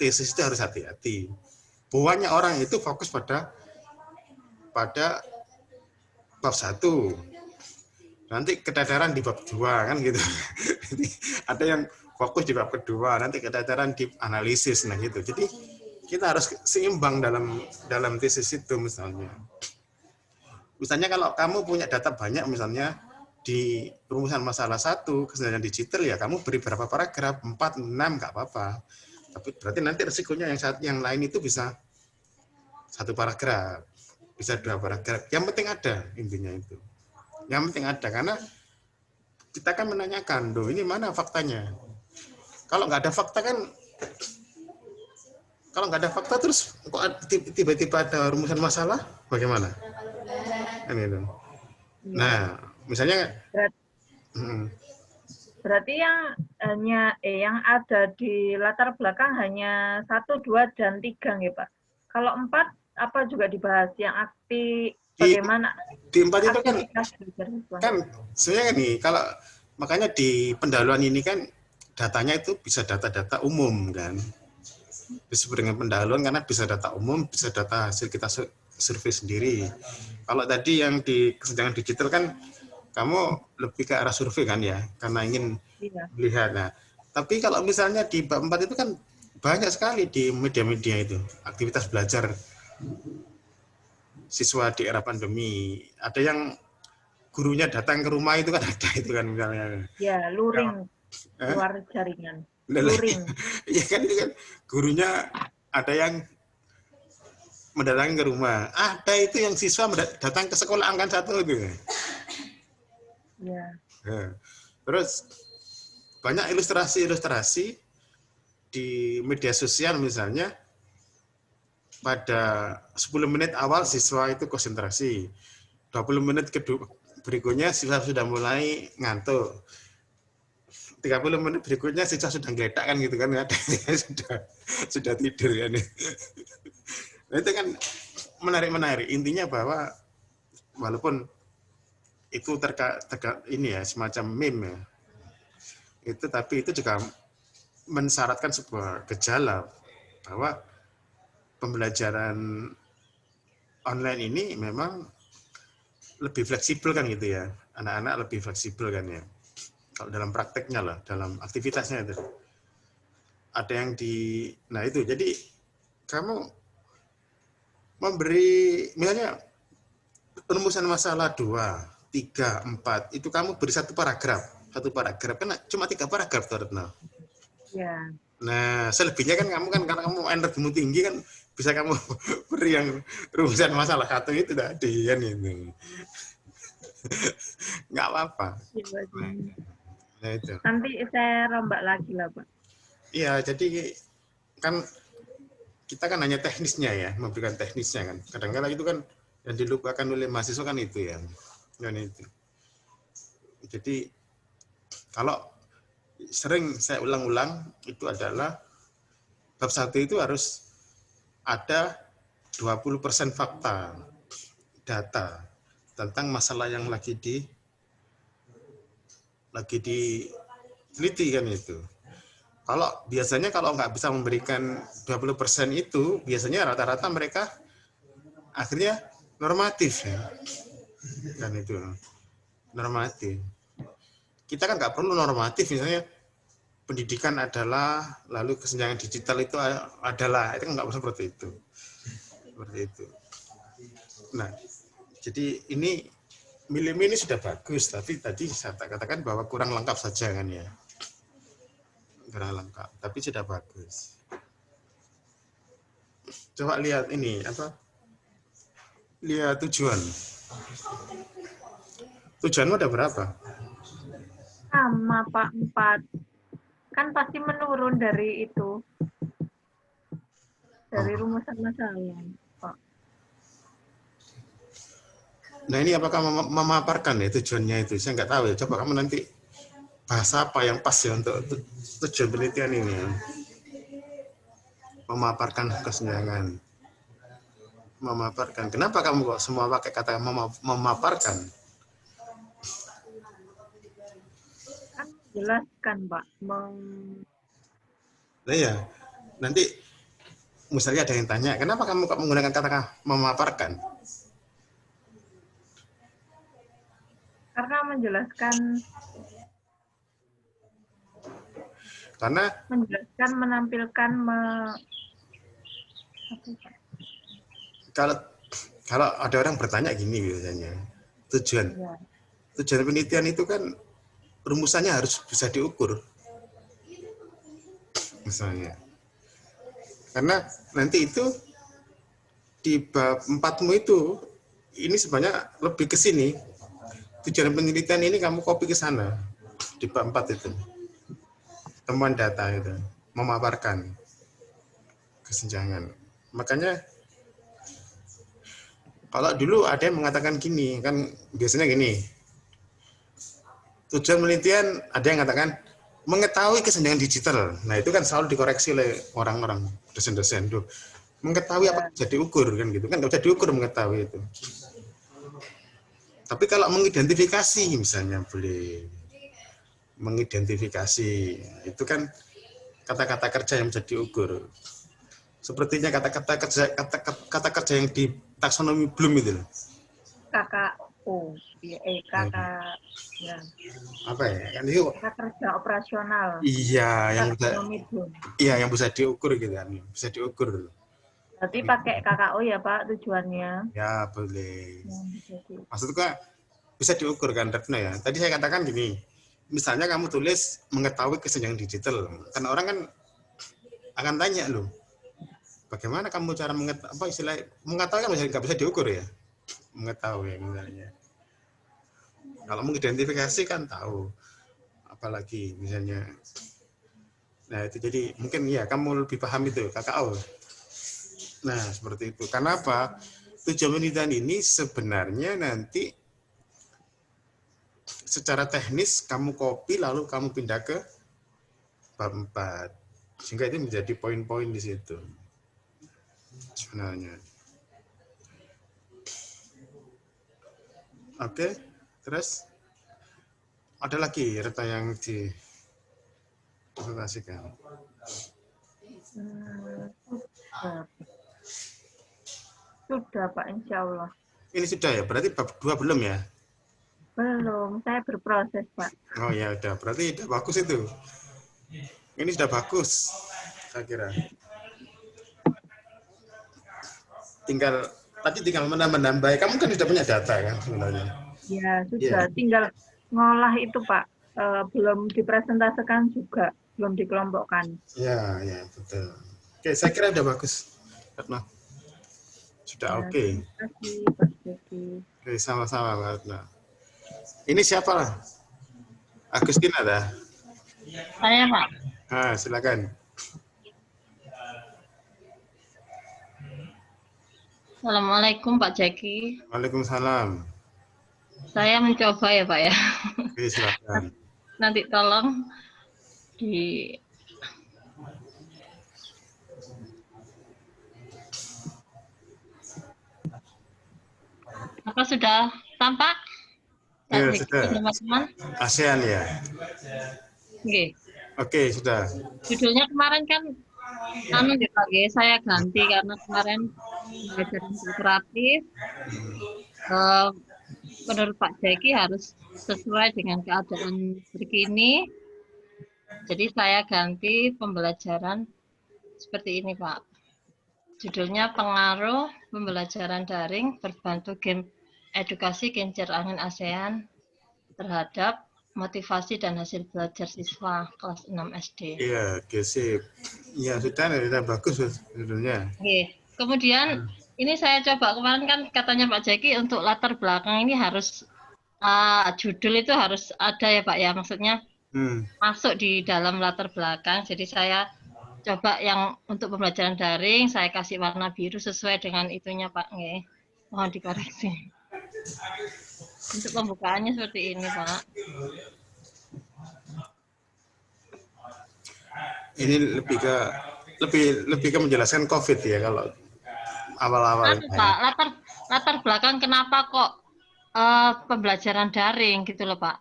tesis itu harus hati-hati. Banyak orang itu fokus pada bab 1. Nanti keteteran di bab 2 kan gitu. Ada yang fokus di bab kedua, nanti keteteran di analisis nah gitu. Jadi kita harus seimbang dalam tesis itu misalnya. Misalnya kalau kamu punya data banyak misalnya di rumusan masalah 1 kesenjangan digital ya kamu beri berapa paragraf 4, 6 nggak apa-apa. Tapi berarti nanti resikonya yang lain itu bisa 1 paragraf, bisa 2 paragraf. Yang penting ada intinya itu. Yang penting ada karena kita kan menanyakan, loh ini mana faktanya? Kalau nggak ada fakta kan, kalau nggak ada fakta terus kok tiba-tiba ada rumusan masalah, bagaimana? Kan itu. Nah, misalnya. Berarti yang ada di latar belakang hanya 1, 2, dan 3 ya Pak. Kalau 4 apa juga dibahas yang aktif bagaimana? Di 4 itu kan sebenarnya nih kalau makanya di pendahuluan ini kan datanya itu bisa data-data umum kan. Disebut dengan pendahuluan karena bisa data umum, bisa data hasil kita survei sendiri. Kalau tadi yang di kesenjangan digital kan kamu lebih ke arah survei kan ya, karena ingin Iya. melihat. Nah, tapi kalau misalnya di bab 4 itu kan banyak sekali di media-media itu aktivitas belajar siswa di era pandemi. Ada yang gurunya datang ke rumah itu kan ada itu kan misalnya. Ya, luring Eh? luar jaringan. Luring. Iya kan, itu kan gurunya ada yang mendatangi ke rumah. Ada itu yang siswa datang ke sekolah angkatan 1 itu. Ya. Nah, terus banyak ilustrasi-ilustrasi di media sosial misalnya pada 10 menit awal siswa itu konsentrasi. 20 menit kedua berikutnya siswa sudah mulai ngantuk. 30 menit berikutnya siswa sudah geletak kan gitu kan, ada sudah tidur kan. Nah, itu kan menarik. Intinya bahwa walaupun itu ini ya semacam meme ya, itu tapi itu juga mensyaratkan sebuah gejala bahwa pembelajaran online ini memang lebih fleksibel kan gitu ya, anak-anak lebih fleksibel kan ya. Kalau dalam prakteknya lah, dalam aktivitasnya itu ada yang nah itu jadi kamu memberi misalnya rumusan masalah 2, 3, 4 itu kamu beri satu paragraf kan cuma 3 paragraf tuh Retno. Ya. Nah selebihnya kan kamu kan karena kamu energimu tinggi kan bisa kamu beri yang rumusan masalah 1 itu tadi kan itu nggak apa-apa. Nah, itu. Nanti saya rombak lagi lah Pak. Iya jadi kan kita kan hanya teknisnya ya, memberikan teknisnya kan. Kadang-kadang itu kan yang dilupakan oleh mahasiswa kan itu ya. Dan itu. Jadi kalau sering saya ulang-ulang itu adalah bab 1 itu harus ada 20% fakta, data tentang masalah yang lagi diteliti kan itu. Kalau biasanya kalau nggak bisa memberikan 20% itu, biasanya rata-rata mereka akhirnya normatif ya. Dan itu normatif. Kita kan nggak perlu normatif, misalnya pendidikan adalah, lalu kesenjangan digital itu adalah, itu kan nggak perlu seperti itu. Seperti itu. Nah, jadi ini milim ini sudah bagus, tapi tadi saya katakan bahwa kurang lengkap saja kan ya. Kurang lengkap, tapi sudah bagus. Coba lihat ini apa? Lihat tujuan. Tujuanmu ada berapa? Sama Pak 4. Kan pasti menurun dari itu. Dari rumusan masalah, Pak. Nah ini apakah memaparkan ya tujuannya itu? Saya nggak tahu ya. Coba kamu nanti bahasa apa yang pas ya untuk tujuan penelitian ini. Memaparkan kesenjangan. Memaparkan. Kenapa kamu kok semua pakai kata memaparkan? Kan jelaskan Pak. Nah ya, nanti misalnya ada yang tanya, kenapa kamu kok menggunakan kata memaparkan? Karena menjelaskan, menampilkan, kalau ada orang bertanya gini biasanya, tujuan penelitian itu kan rumusannya harus bisa diukur, misalnya. Karena nanti itu di bab 4-mu itu, ini sebenarnya lebih ke sini. Tujuan penelitian ini kamu copy ke sana di bab 4 itu. Temuan data itu, memaparkan kesenjangan. Makanya kalau dulu ada yang mengatakan gini, kan biasanya gini. Tujuan penelitian ada yang mengatakan mengetahui kesenjangan digital. Nah, itu kan selalu dikoreksi oleh orang-orang dosen-dosen tuh. Mengetahui apa bisa diukur kan gitu. Kan nggak bisa diukur mengetahui itu. Tapi kalau mengidentifikasi misalnya boleh. Mengidentifikasi itu kan kata-kata kerja yang bisa diukur. Sepertinya kata kerja yang di taksonomi Bloom itu. KKO. kakak ya. Apa ya? Kan itu Kakak kerja operasional. iya yang bisa Ekonomi. yang bisa diukur gitu kan. Bisa diukur. Berarti pakai KKO ya Pak tujuannya. Ya, boleh. Jadi, Maksudku bisa diukur kan, Retno ya. Tadi saya katakan gini, misalnya kamu tulis mengetahui kesenjangan digital. Kan orang kan akan tanya loh, bagaimana kamu cara mengetahui kan nggak bisa diukur ya. Mengetahui misalnya. Kalau mengidentifikasi kan tahu. Apalagi misalnya. Nah, itu jadi mungkin ya kamu lebih paham itu, KKO. Nah, seperti itu. Karena apa? Tujuan penelitian ini sebenarnya nanti secara teknis kamu copy lalu kamu pindah ke bab 4. Sehingga itu menjadi poin-poin di situ. Sebenarnya. Oke, terus ada lagi Reta yang dipresentasikan. Sudah Pak, insya Allah. Ini sudah ya, berarti bab 2 belum ya? Belum, saya berproses Pak. Oh ya udah, berarti udah bagus itu. Ini sudah bagus, saya kira. Tadi tinggal menambah. Kamu kan sudah punya data kan sebenarnya? Ya sudah, tinggal ngolah itu Pak. Belum dipresentasikan juga, belum dikelompokkan. Ya betul. Oke, saya kira udah bagus, Retno. Sudah Ya, oke. Terima kasih Pak Jeki. Oke, sama-sama Pak Retno. Ini siapa lah? Agustina dah. Saya Pak. Nah, silakan. Assalamualaikum Pak Jeki. Waalaikumsalam. Saya mencoba ya Pak ya. Oke, silakan. Nanti tolong di apa sudah tampak? Ya, Pak Jeki, sudah. teman-teman. ASEAN ya. Oke. Oke, sudah. Judulnya kemarin kan ya Pak G, saya ganti karena kemarin pembelajaran kooperatif. Menurut Pak Jeki harus sesuai dengan keadaan terkini. Jadi saya ganti pembelajaran seperti ini Pak. Judulnya pengaruh pembelajaran daring berbantu game edukasi kincir angin ASEAN terhadap motivasi dan hasil belajar siswa kelas 6 SD. Iya, gesip. Ya sudah bagus judulnya. Oke. Kemudian ini saya coba kemarin kan katanya Pak Jeki untuk latar belakang ini harus judul itu harus ada ya Pak ya, maksudnya masuk di dalam latar belakang. Jadi saya coba yang untuk pembelajaran daring saya kasih warna biru sesuai dengan itunya Pak. Nggih. Mohon dikoreksi. Untuk pembukaannya seperti ini Pak. Ini lebih ke menjelaskan COVID ya kalau awal-awal. Pak, latar belakang kenapa kok pembelajaran daring gitu loh Pak.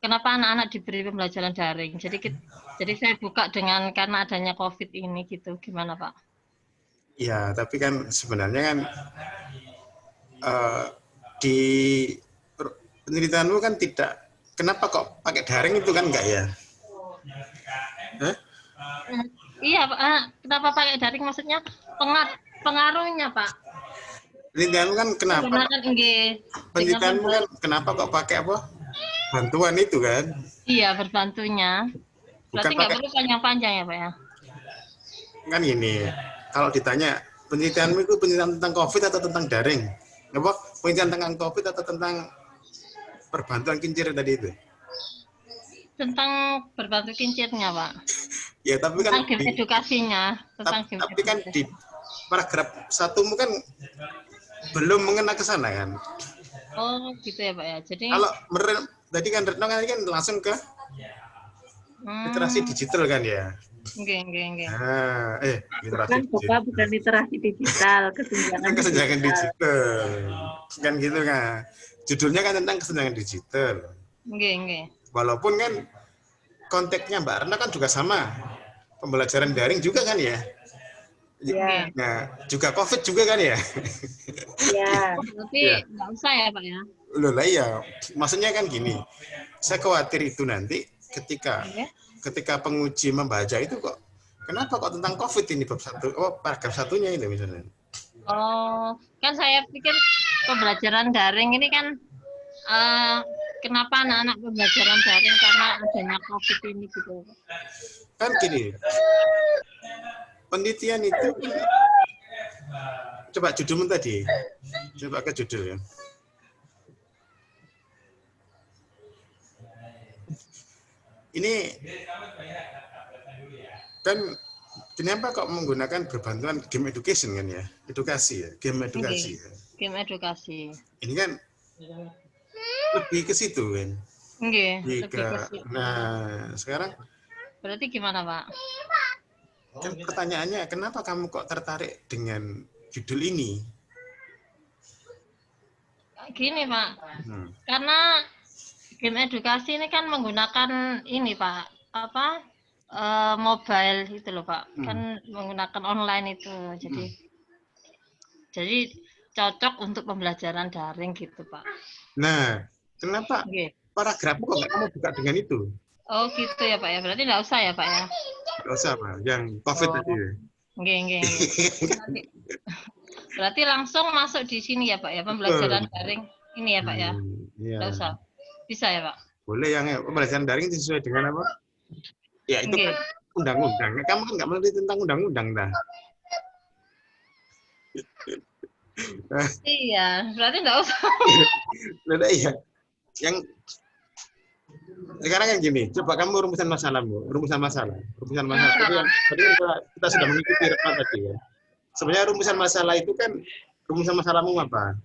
Kenapa anak-anak diberi pembelajaran daring? Jadi saya buka dengan karena adanya COVID ini gitu. Gimana Pak? Ya, tapi kan sebenarnya kan di penelitianmu kan tidak. Kenapa kok pakai daring itu kan enggak ya? Iya Pak. Kenapa pakai daring? Maksudnya pengaruhnya Pak. Penelitianmu kan kenapa? Penelitianmu kan kenapa kok pakai apa? Bantuan itu kan? Iya, berbantunya. Berarti nggak perlu panjang-panjang ya Pak ya? Kan gini, kalau ditanya penelitianmu itu penelitian tentang COVID atau tentang daring? Apa? Penelitian tentang COVID atau tentang perbantuan kincir tadi itu? Tentang berbantu kincirnya Pak. Ya, tapi kan tentang game edukasinya. Tapi kan di paragraf 1 kan belum mengena ke sana kan? Oh, gitu ya Pak ya. Jadi kalau tadi kan Retno kan langsung ke literasi digital kan ya? Enggak. Nah, literasi kan digital. Bukan literasi digital, kesenjangan digital. Kan gitu kan. Judulnya kan tentang kesenjangan digital. Enggak. Walaupun kan konteksnya Mbak Retno kan juga sama. Pembelajaran daring juga kan ya? Ya. Nah, juga COVID juga kan ya? Ya. Tapi nggak usah ya Pak ya? Loh lah ya, maksudnya kan gini. Saya khawatir itu nanti ketika penguji membaca itu kok kenapa kok tentang COVID ini bab 1, paragraf 1-nya itu misalnya. Oh, kan saya pikir pembelajaran daring ini kan kenapa anak-anak pembelajaran daring karena adanya COVID ini gitu. Kan gini, penelitian itu coba judulmu tadi, coba ke judul ya. Ini kan kenapa kok menggunakan berbantuan game education kan ya, edukasi ya, game edukasi. Okay. Game edukasi. Ini kan lebih ke situ kan. Lebih ke situ. Nah, sekarang berarti gimana, Pak? Kan pertanyaannya, kenapa kamu kok tertarik dengan judul ini? Gini, Pak. Karena game edukasi ini kan menggunakan ini, Pak. Mobile itu loh, Pak. Kan menggunakan online itu. Jadi cocok untuk pembelajaran daring gitu, Pak. Nah, kenapa paragrafmu kok nggak kamu buka dengan itu? Oh gitu ya Pak ya, berarti nggak usah ya Pak ya? Nggak usah Pak, yang COVID tadi ya? Nggih. Berarti langsung masuk di sini ya Pak ya, pembelajaran daring ini ya Pak ya? Iya. Nggak usah, bisa ya Pak? Boleh yang pembelajaran daring sesuai dengan apa? Ya itu kan undang-undang, kamu kan nggak mengerti tentang undang-undang dah. Iya, berarti nggak usah. Beda iya. Yang sekarang kan gini, coba kamu rumusan masalahmu, rumusan masalah. Tadi kita sudah mengikuti rekam tadi ya. Sebenarnya rumusan masalah itu kan rumusan masalahmu apa?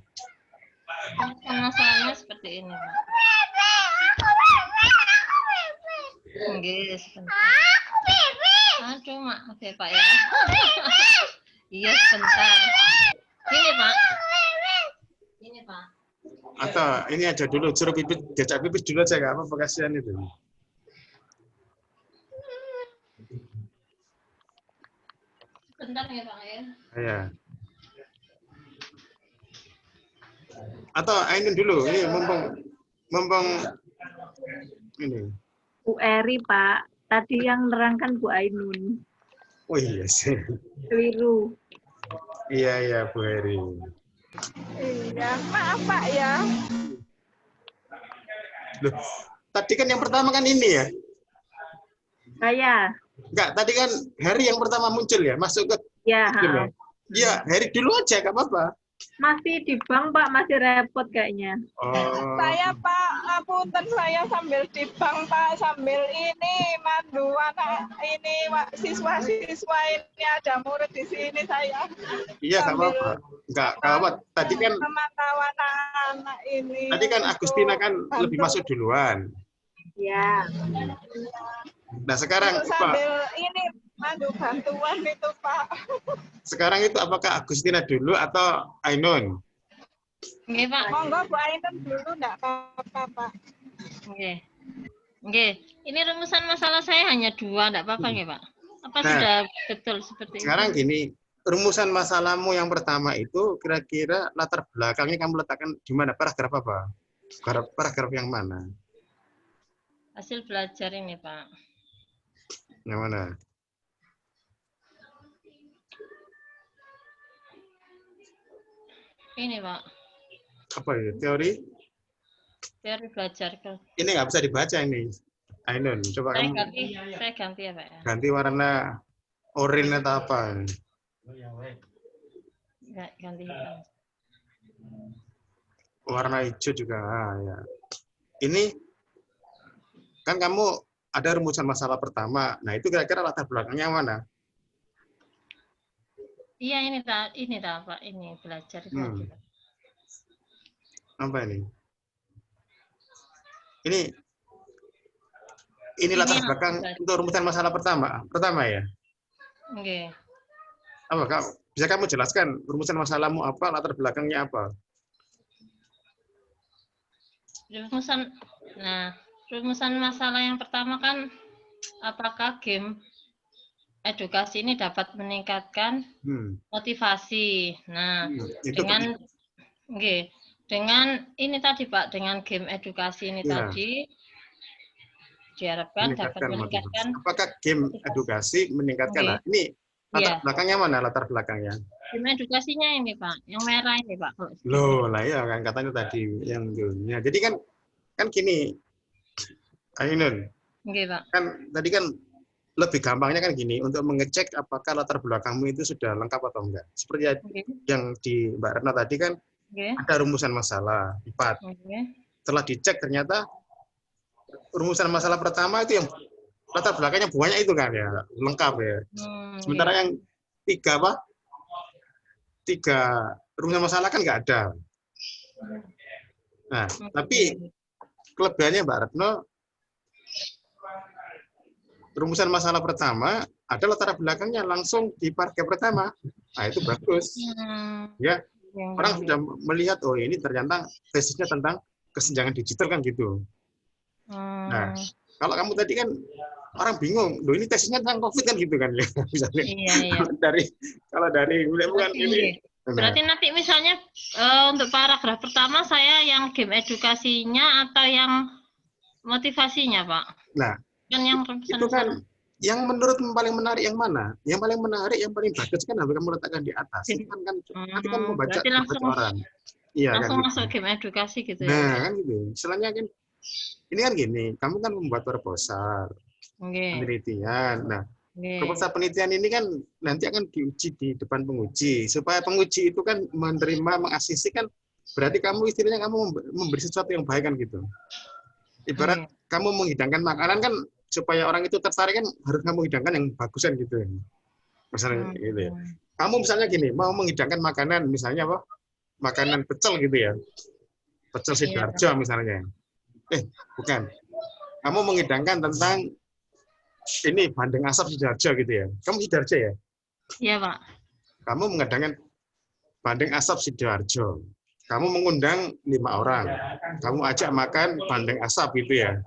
Rumusan masalahnya seperti ini, Pak. Nggih, sebentar. Aduh, maaf ya Pak ya. Iya, sebentar. Ini Pak. Ini Pak. Atau ini aja dulu, suruh pipis, diajak pipis dulu aja, nggak apa-apa, kasihan itu. Bentar ya Pak ya. Iya. Atau ini dulu, ini mumpung ini. Bu Eri Pak, tadi yang nerangkan Bu Ainun. Oh iya sih. Keliru. Iya Bu Heri. Iya, maaf Pak ya. Loh, tadi kan yang pertama kan ini ya? Saya. Enggak, tadi kan Heri yang pertama muncul ya, masuk ke Ya. Iya, Heri dulu aja, nggak apa-apa. Masih di bank Pak, masih repot kayaknya. Oh. Saya Pak, punten saya sambil di bank Pak, sambil ini mandu anak ini siswa-siswa ini ada murid di sini saya. Iya, nggak apa-apa. Nggak apa-apa. Tadi kan pemantauan anak ini. Tadi kan Agustina kan lebih masuk duluan. Ya. Nah sekarang sambil Pak, ini mandu bantuan itu Pak. Sekarang itu apakah Agustina dulu atau Ainun? Nggih Pak. Monggo Bu Ainun dulu, enggak apa-apa Pak. Nggih. Ini rumusan masalah saya hanya 2, enggak apa-apa nggih Pak? Apa sudah betul seperti sekarang itu? Gini, rumusan masalahmu yang pertama itu kira-kira latar belakangnya kamu letakkan di mana? Paragraf apa? Paragraf yang mana? Hasil belajar ini Pak. Yang mana? Ini Pak. Apa ya? Teori belajar ke. ini nggak bisa dibaca ini. Ainun, coba Saya kamu ganti ya Pak ya. ganti warna oranye atau apa? Ganti hitam. Warna hijau juga. Ya. Ini kan kamu ada rumusan masalah pertama. Nah itu kira-kira latar belakangnya mana? Iya ini Pak. Ini belajar itu tadi, Pak. Apa ini? Ini latar belakang untuk rumusan masalah pertama ya? Oke. Apa bisa kamu jelaskan rumusan masalahmu apa, latar belakangnya apa? Rumusan masalah yang pertama kan apakah game edukasi ini dapat meningkatkan motivasi. Nah, Dengan ini tadi Pak, dengan game edukasi ini tadi diharapkan dapat meningkatkan. Apakah game edukasi meningkatkan? Nah, ini latar belakangnya mana latar belakangnya? Game edukasinya ini Pak, yang merah ini Pak. Loh, lah ya kan katanya tadi yang dunia. Jadi kan gini, Ainun. Pak. Kan tadi kan lebih gampangnya kan gini, untuk mengecek apakah latar belakangmu itu sudah lengkap atau enggak. Seperti yang di Mbak Retno tadi kan ada rumusan masalah 4. Setelah dicek ternyata rumusan masalah pertama itu yang latar belakangnya banyak itu kan ya, lengkap ya. Sementara yang 3 rumusan masalah kan nggak ada. Nah, tapi kelebihannya Mbak Retno, rumusan masalah pertama ada latar belakangnya langsung di paragraf pertama. Nah, itu bagus. Ya, orang sudah melihat, oh ini ternyata tesisnya tentang kesenjangan digital kan gitu. Nah, kalau kamu tadi kan orang bingung, loh ini tesisnya tentang COVID kan gitu kan ya. Misalnya, kalau dari bukan ini. Berarti nanti misalnya untuk paragraf pertama saya yang game edukasinya atau yang motivasinya, Pak? Nah, kan yang itu kan yang menurut paling menarik yang mana? Yang paling menarik, yang paling bagus kan harus kamu letakkan di atas. Nanti kan membaca orang. Iya, langsung kan, masuk game edukasi gitu ya. Nah, kan gitu. Istilahnya kan ini kan gini, kamu kan membuat proposal, penelitian. Nah, proposal penelitian ini kan nanti akan diuji di depan penguji. Supaya penguji itu kan menerima, mengasisi kan berarti kamu istilahnya kamu memberi sesuatu yang baik kan gitu. Ibarat kamu menghidangkan makanan kan supaya orang itu tertarik kan harus kamu hidangkan yang bagus kan gitu. Misalnya gitu ya. Kamu misalnya gini, mau menghidangkan makanan misalnya apa? Makanan pecel gitu ya. Pecel Sidoarjo misalnya. Bukan. Kamu menghidangkan tentang ini bandeng asap Sidoarjo gitu ya. Kamu Sidoarjo ya? Iya, Pak. Kamu menghidangkan bandeng asap Sidoarjo. Kamu mengundang 5 orang. Kamu ajak makan bandeng asap gitu ya.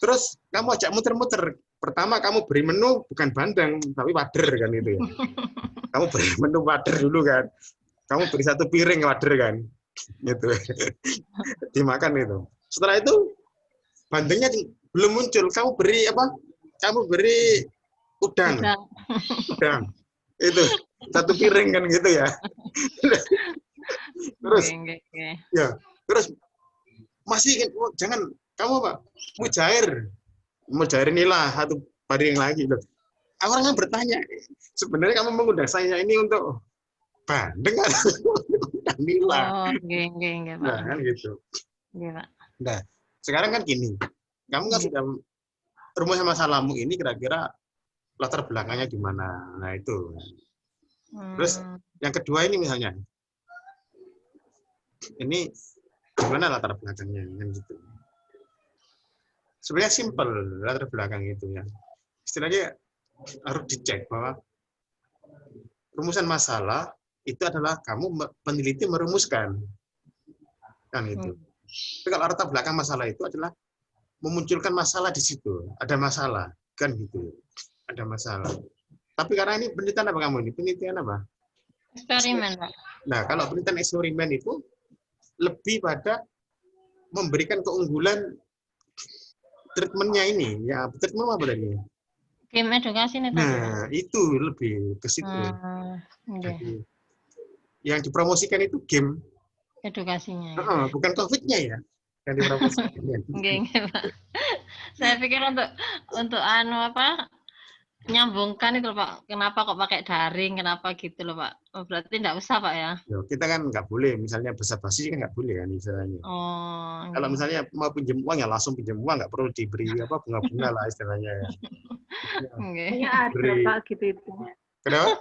Terus kamu ajak muter-muter. Pertama kamu beri menu bukan bandeng, tapi wader kan itu ya. Kamu beri menu wader dulu kan. Kamu beri 1 piring wader kan. Gitu. Dimakan itu. Setelah itu bandengnya belum muncul. Kamu beri apa? Kamu beri udang. Udang. Itu 1 piring kan gitu ya. Terus ya, terus masih jangan kamu Pak mujair inilah 1 piring lagi loh. Orang kan bertanya, sebenarnya kamu mengundang saya ini untuk bandeng atau nila? Nah, kan gitu. Nah, sekarang kan gini, kamu kan sudah rumusnya masalahmu ini kira-kira latar belakangnya di mana? Nah itu. Terus yang kedua ini misalnya, ini gimana latar belakangnya kan gitu. Sebenarnya simpel latar belakang itu ya. Istilahnya harus dicek bahwa rumusan masalah itu adalah kamu peneliti merumuskan kan itu. Tapi kalau latar belakang masalah itu adalah memunculkan masalah di situ. Ada masalah kan gitu. Ada masalah. Tapi karena ini penelitian apa kamu ini? Penelitian apa? Eksperimen, Pak. Nah, kalau penelitian eksperimen itu lebih pada memberikan keunggulan treatmentnya ini. Ya, treatment apa tadi? Game edukasi nih. Nah, itu lebih ke situ. Jadi, yang dipromosikan itu game edukasinya. Ya. Bukan COVID-nya ya. Yang dipromosikan. Enggak, Pak. Saya pikir untuk nyambungkan itu loh, Pak. Kenapa kok pakai daring? Kenapa gitu loh, Pak? Oh, berarti enggak usah, Pak ya? Kita kan nggak boleh, misalnya basa-basi kan nggak boleh kan istilahnya. Kalau misalnya mau pinjam uang ya langsung pinjam uang, nggak perlu diberi bunga-bunga lah istilahnya ya. Kayaknya ada Pak gitu itu. Kenapa?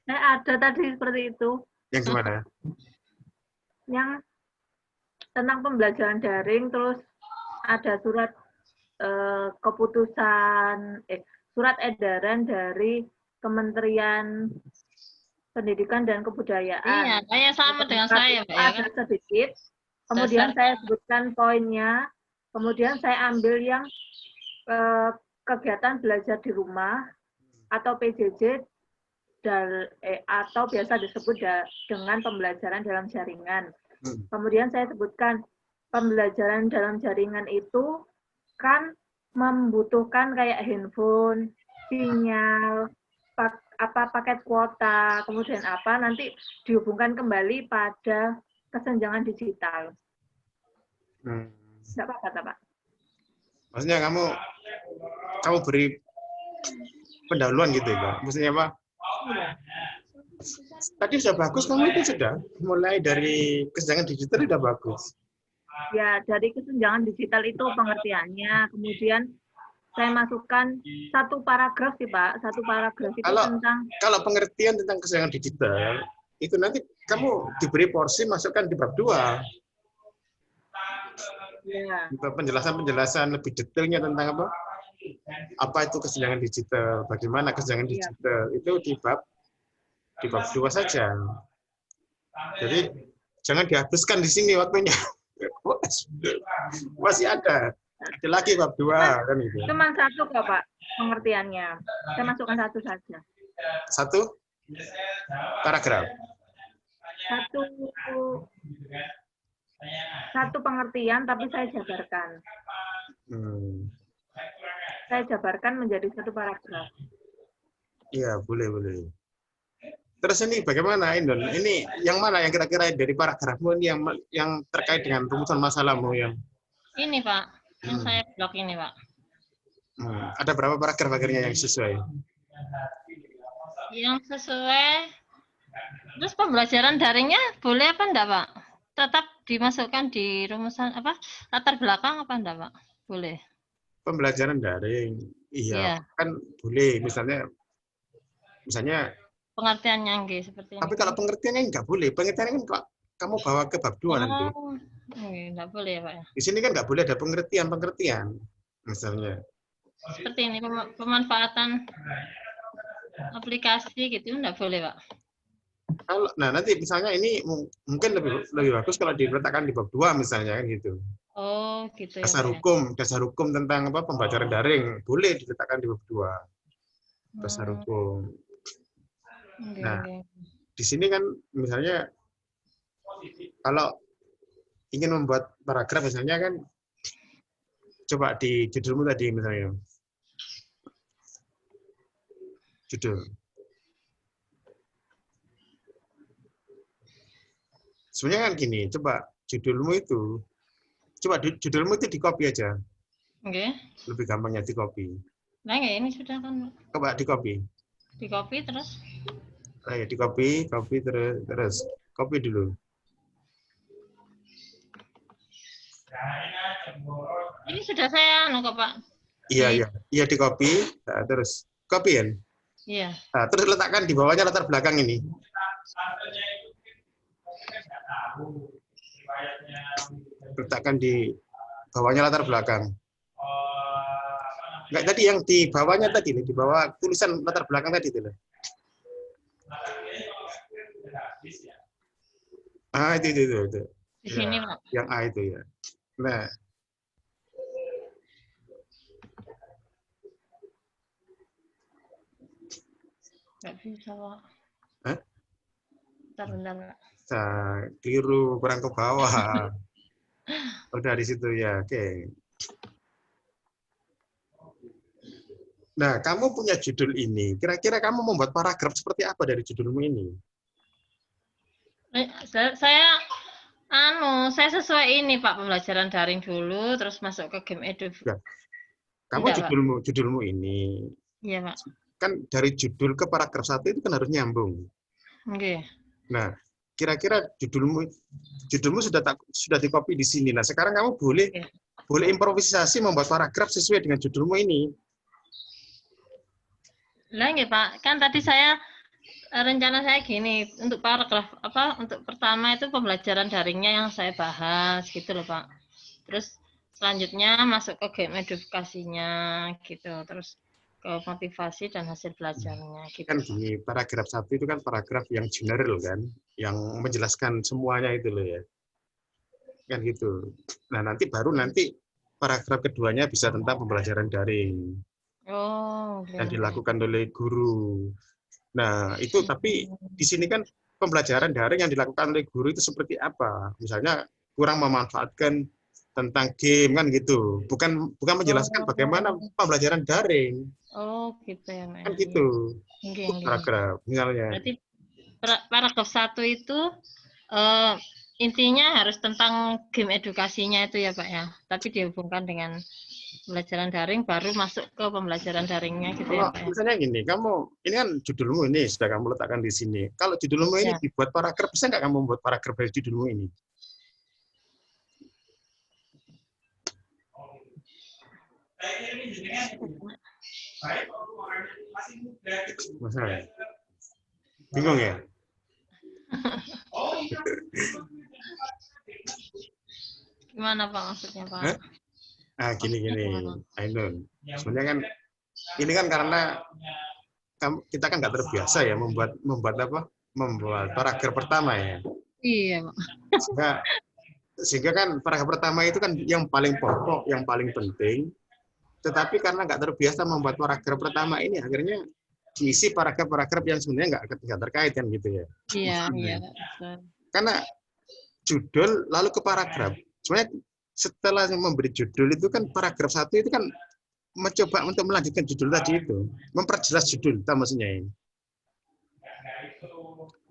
Ada tadi seperti itu. Yang gimana? Yang tentang pembelajaran daring, terus ada surat surat edaran dari Kementerian Pendidikan dan Kebudayaan. Iya, kayak sama dengan saya, Pak. Ada sedikit. Kemudian saya sebutkan poinnya. Kemudian saya ambil yang kegiatan belajar di rumah atau PJJ atau biasa disebut dengan pembelajaran dalam jaringan. Kemudian saya sebutkan pembelajaran dalam jaringan itu kan membutuhkan kayak handphone, sinyal, paket kuota, kemudian nanti dihubungkan kembali pada kesenjangan digital. Tidak apa-apa, Pak. Maksudnya kamu beri pendahuluan gitu ya, maksudnya apa? Tadi sudah bagus, kamu itu sudah mulai dari kesenjangan digital sudah bagus. Ya, dari kesenjangan digital itu pengertiannya, kemudian saya masukkan satu paragraf sih Pak, satu paragraf itu kalau pengertian tentang kesenjangan digital itu nanti kamu diberi porsi masukkan di bab 2. Ya. Penjelasan lebih detailnya tentang apa itu kesenjangan digital, bagaimana kesenjangan digital itu di bab 2 saja. Jadi jangan dihabiskan di sini waktunya. Masih ada lagi bab 2 kan itu. Cuma satu kok Pak pengertiannya. Saya masukkan satu saja. Satu paragraf. Satu pengertian tapi saya jabarkan. Saya jabarkan menjadi satu paragraf. Iya, boleh. Terus ini bagaimana, Indon? Ini yang mana yang kira-kira dari paragrafmu ini yang terkait dengan rumusan masalahmu yang? Ini Pak, yang saya blok ini Pak. Ada berapa paragraf akhirnya yang sesuai? Yang sesuai. Terus pembelajaran daringnya boleh apa enggak Pak? Tetap dimasukkan di rumusan latar belakang apa enggak Pak? Boleh. Pembelajaran daring, iya. Kan boleh. Misalnya pengertiannya seperti ini. Tapi kalau pengertiannya nggak boleh. Pengertiannya kan kamu bawa ke bab 2 nanti. Nggak boleh ya Pak. Di sini kan nggak boleh ada pengertian. Misalnya. Seperti ini, pemanfaatan aplikasi gitu nggak boleh Pak. Nah nanti misalnya ini mungkin lebih bagus kalau diletakkan di bab 2 misalnya kan gitu. Oh gitu ya. Dasar hukum tentang pembelajaran daring boleh diletakkan di bab 2. Dasar hukum. Nah, di sini kan misalnya kalau ingin membuat paragraf misalnya kan coba di judulmu tadi misalnya. Judul. Sebenarnya kan gini, coba judulmu itu di copy aja. Oke. Lebih gampangnya di copy. Nah, ini sudah kan. Coba di copy. Di copy terus. Di copy terus copy dulu. Ini sudah saya kok Pak. Iya di copy, nah, terus copyin. Iya. Nah, terus letakkan di bawahnya latar belakang ini. Letakkan di bawahnya latar belakang. Enggak tadi yang di bawahnya tadi nih, di bawah tulisan latar belakang tadi itu. Itu. Di sini Pak. Yang A itu ya. Nah. Nggak bisa Pak. Hah? Bentar Pak. Keliru, kurang ke bawah. Udah di situ ya, oke. Nah, kamu punya judul ini. Kira-kira kamu membuat paragraf seperti apa dari judulmu ini? Saya sesuai ini Pak, pembelajaran daring dulu, terus masuk ke game edu. Kamu judulmu ini. Iya Pak. Kan dari judul ke paragraf 1 itu kan harus nyambung. Oke. Nah, kira-kira judulmu sudah di-copy di sini. Nah, sekarang kamu boleh improvisasi membuat paragraf sesuai dengan judulmu ini. Lah nggih Pak, kan tadi rencana saya gini, untuk paragraf untuk pertama itu pembelajaran daringnya yang saya bahas gitu loh Pak. Terus selanjutnya masuk ke game edukasinya gitu, terus ke motivasi dan hasil belajarnya gitu. Kan gini, paragraf 1 itu kan paragraf yang general kan, yang menjelaskan semuanya itu loh ya. Kan gitu. Nah, nanti paragraf keduanya bisa tentang pembelajaran daring. Oh, okay. Yang dilakukan oleh guru. Nah, itu tapi di sini kan pembelajaran daring yang dilakukan oleh guru itu seperti apa? Misalnya kurang memanfaatkan tentang game kan gitu. Bukan menjelaskan bagaimana pembelajaran daring. Oh, gitu ya, Kan gitu. Paragraf misalnya. Berarti paragraf 1 itu intinya harus tentang game edukasinya itu ya, Pak ya. Tapi dihubungkan dengan pembelajaran daring baru masuk ke pembelajaran daringnya gitu ya, Pak ya. Misalnya gini, ini kan judulmu ini sudah kamu letakkan di sini. Kalau judulmu ini dibuat paragraf, bisa nggak kamu membuat paragraf dari judulmu ini? Masalah. Bingung ya? Gimana Pak maksudnya Pak? Gini, Ainun. Sebenarnya kan ini kan karena kita kan nggak terbiasa ya membuat paragraf pertama ya. Iya Pak. Sehingga kan paragraf pertama itu kan yang paling pokok, yang paling penting. Tetapi karena nggak terbiasa membuat paragraf pertama ini, akhirnya diisi paragraf-paragraf yang sebenarnya nggak terkait kan gitu ya. Iya. Karena judul lalu ke paragraf. Sebenarnya setelah memberi judul itu kan paragraf 1 itu kan mencoba untuk melanjutkan judul tadi itu, memperjelas judul, tahu maksudnya ini.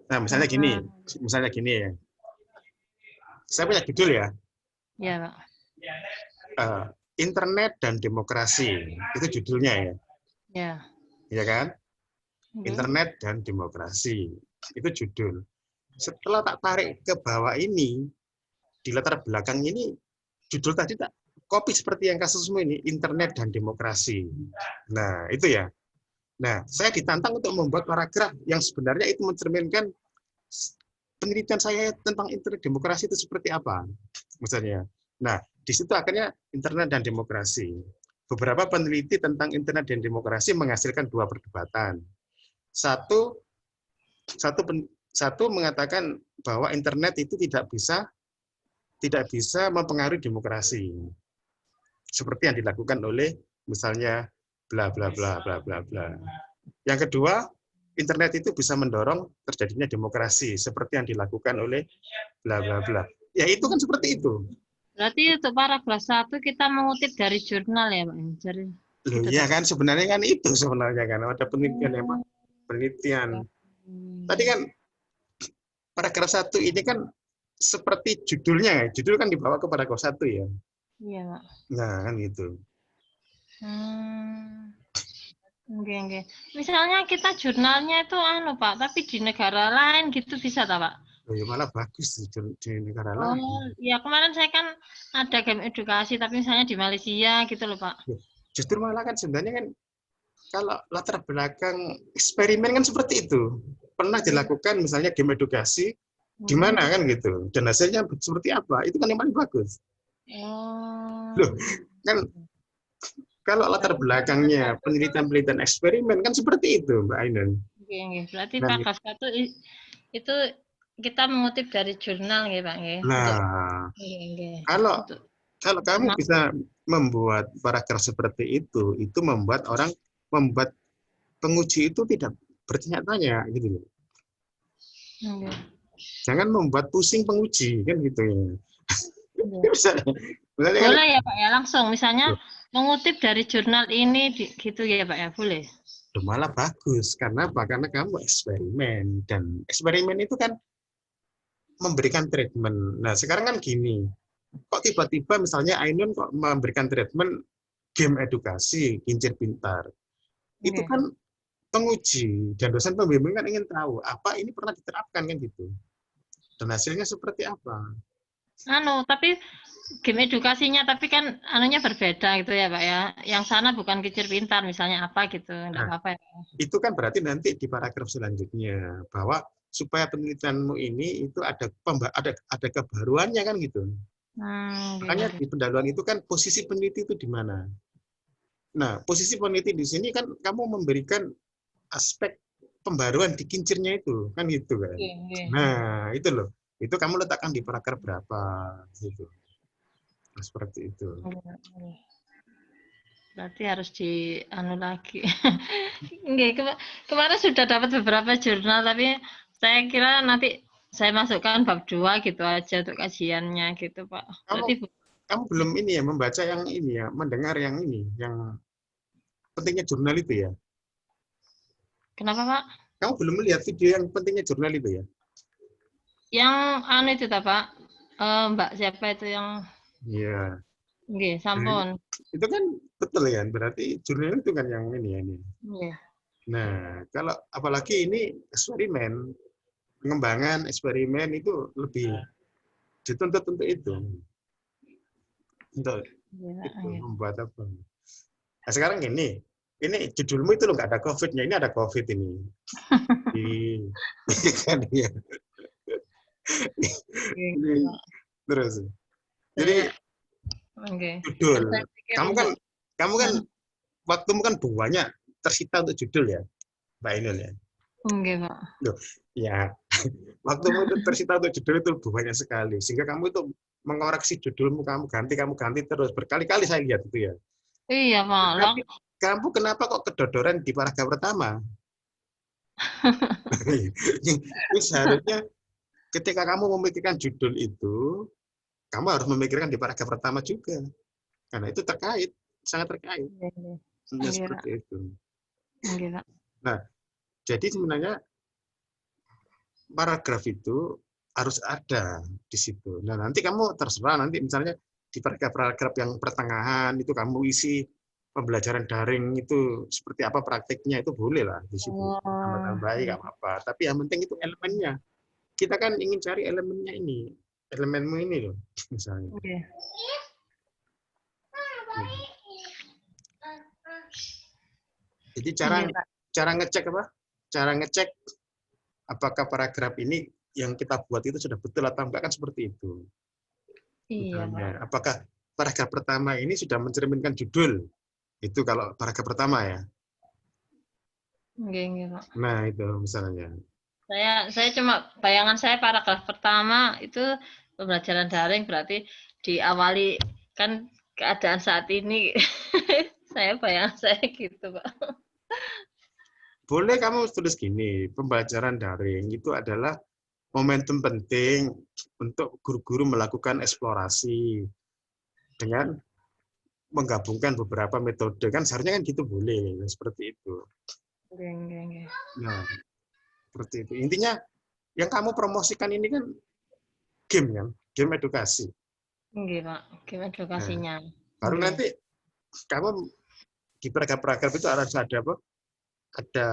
Nah, misalnya gini ya. Saya punya judul ya. Iya, Pak. Internet dan demokrasi. Itu judulnya ya. Iya. Iya kan? Internet dan demokrasi. Itu judul. Setelah tak tarik ke bawah ini, di latar belakang ini, judul tadi tak copy seperti yang kasusmu ini, internet dan demokrasi. Nah, itu ya. Nah, saya ditantang untuk membuat paragraf yang sebenarnya itu mencerminkan penelitian saya tentang internet demokrasi itu seperti apa, misalnya. Nah, di situ akhirnya internet dan demokrasi. Beberapa peneliti tentang internet dan demokrasi menghasilkan 2 perdebatan. Satu mengatakan bahwa internet itu tidak bisa mempengaruhi demokrasi. Seperti yang dilakukan oleh misalnya bla bla bla bla bla bla. Yang kedua, internet itu bisa mendorong terjadinya demokrasi seperti yang dilakukan oleh bla bla bla. Ya itu kan seperti itu. Berarti untuk paragraf 1 kita mengutip dari jurnal ya, Pak? Loh iya kan sebenarnya kan itu sebenarnya kan ada penelitian penelitian. Tadi kan paragraf 1 ini kan seperti judulnya, judul kan dibawa ke paragraf 1 ya. Iya, Pak. Nah, kan gitu. Oke. Misalnya kita jurnalnya itu Pak, tapi di negara lain gitu bisa tak, Pak? Oh, ya malah bagus di negara lain. Oh, ya kemarin saya kan ada game edukasi, tapi misalnya di Malaysia gitu loh, Pak. Justru malah kan sebenarnya kan kalau latar belakang eksperimen kan seperti itu. Pernah dilakukan misalnya game edukasi di mana kan gitu. Dan hasilnya seperti apa? Itu kan yang paling bagus. Loh, kan kalau latar belakangnya penelitian eksperimen kan seperti itu, Mbak Ainun. Oke. Berarti paragraf 1 itu kita mengutip dari jurnal ya, Pak. Nah, kalau kamu bisa membuat paragraf seperti itu membuat penguji itu tidak bertanya-tanya gitu. Jangan membuat pusing penguji kan gitu ya. Boleh ya Pak ya, langsung misalnya mengutip dari jurnal ini gitu ya Pak ya, boleh. Malah bagus karena kamu eksperimen dan eksperimen itu kan memberikan treatment. Nah sekarang kan gini, kok tiba-tiba misalnya Ainun kok memberikan treatment game edukasi kincir pintar, itu kan penguji dan dosen pembimbing kan ingin tahu apa ini pernah diterapkan kan gitu, dan hasilnya seperti apa. Tapi game edukasinya tapi kan anunya berbeda gitu ya Pak ya. Yang sana bukan kincir pintar misalnya apa gitu, enggak apa-apa ya. Itu kan berarti nanti di paragraf selanjutnya bahwa supaya penelitianmu ini itu ada kebaruannya kan gitu. Makanya di pendahuluan itu kan posisi peneliti itu di mana. Nah, posisi peneliti di sini kan kamu memberikan aspek pembaruan di kincirnya itu kan gitu kan. Nah, itu loh. Itu kamu letakkan di paragraf berapa gitu. Nah, seperti itu. Berarti harus anu lagi. Nggih, kemarin sudah dapat beberapa jurnal, tapi saya kira nanti saya masukkan bab 2 gitu aja untuk kajiannya gitu, Pak. Kamu belum ini ya, membaca yang ini ya, mendengar yang ini, yang pentingnya jurnal itu ya? Kenapa, Pak? Kamu belum melihat video yang pentingnya jurnal itu ya? Yang anu itu, Pak. Mbak siapa itu yang... Iya. Nggih, sampun. Itu kan betul ya, berarti jurnal itu kan yang ini ya. Iya. Nah, kalau apalagi ini eksperimen, pengembangan eksperimen itu lebih dituntut untuk itu. Untuk itu membuat apa. Nah, sekarang ini judulmu itu loh nggak ada COVID-nya, ini ada COVID ini. Kan ya. Terus. Jadi judul. Kamu kan waktumu kan banyak tersita untuk judul ya, Mbak Ainun ya. Enggak, Pak. Loh, ya. Waktumu itu tersita untuk judul itu banyak sekali, sehingga kamu itu mengoreksi judulmu, kamu ganti terus berkali-kali saya lihat itu ya. Iya, Pak. Tapi kamu kenapa kok kedodoran di paragraf pertama? Ini seharusnya ketika kamu memikirkan judul itu, kamu harus memikirkan di paragraf pertama juga. Karena itu terkait, sangat terkait. Seperti itu. Nah, jadi sebenarnya paragraf itu harus ada di situ. Nah, nanti kamu terserah, nanti misalnya di paragraf yang pertengahan itu kamu isi pembelajaran daring itu seperti apa praktiknya, itu boleh lah di situ. Tambah-tambahin nggak apa-apa. Tapi yang penting itu elemennya. Kita kan ingin cari elemennya ini. Elemenmu ini loh, misalnya. Jadi cara ngecek apa? Cara ngecek apakah paragraf ini yang kita buat itu sudah betul atau enggak kan seperti itu. Misalnya, apakah paragraf pertama ini sudah mencerminkan judul? Itu kalau paragraf pertama ya. Pak. Nah, itu misalnya. Saya cuma bayangan saya paragraf pertama itu pembelajaran daring berarti diawali kan keadaan saat ini. Bayangan saya gitu, Pak. Boleh kamu tulis gini, pembelajaran daring itu adalah momentum penting untuk guru-guru melakukan eksplorasi dengan menggabungkan beberapa metode, kan seharusnya kan gitu boleh, seperti itu. Nah, seperti itu. Intinya yang kamu promosikan ini kan game kan, game edukasi. Nggih, Pak, game edukasinya. Nah, baru nanti kamu di paragraf itu harus ada apa? Ada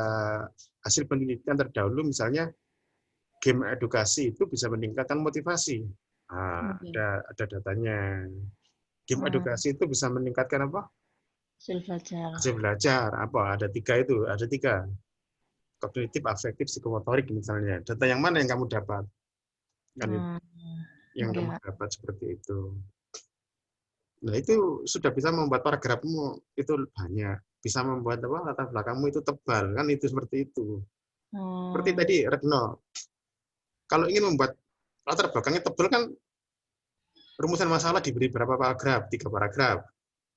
hasil penelitian terdahulu, misalnya game edukasi itu bisa meningkatkan motivasi. Nah, ada datanya. Game edukasi itu bisa meningkatkan apa? Hasil belajar. Apa? Ada 3 itu. Ada 3. Kognitif, afektif, psikomotorik misalnya. Data yang mana yang kamu dapat? Kan yang kamu dapat seperti itu. Nah, itu sudah bisa membuat paragrafmu itu banyak. Bisa membuat apa? Latar belakangmu itu tebal. Kan itu seperti itu. Seperti tadi, Retno. Kalau ingin membuat latar belakangnya tebal kan rumusan masalah diberi berapa paragraf? 3 paragraf,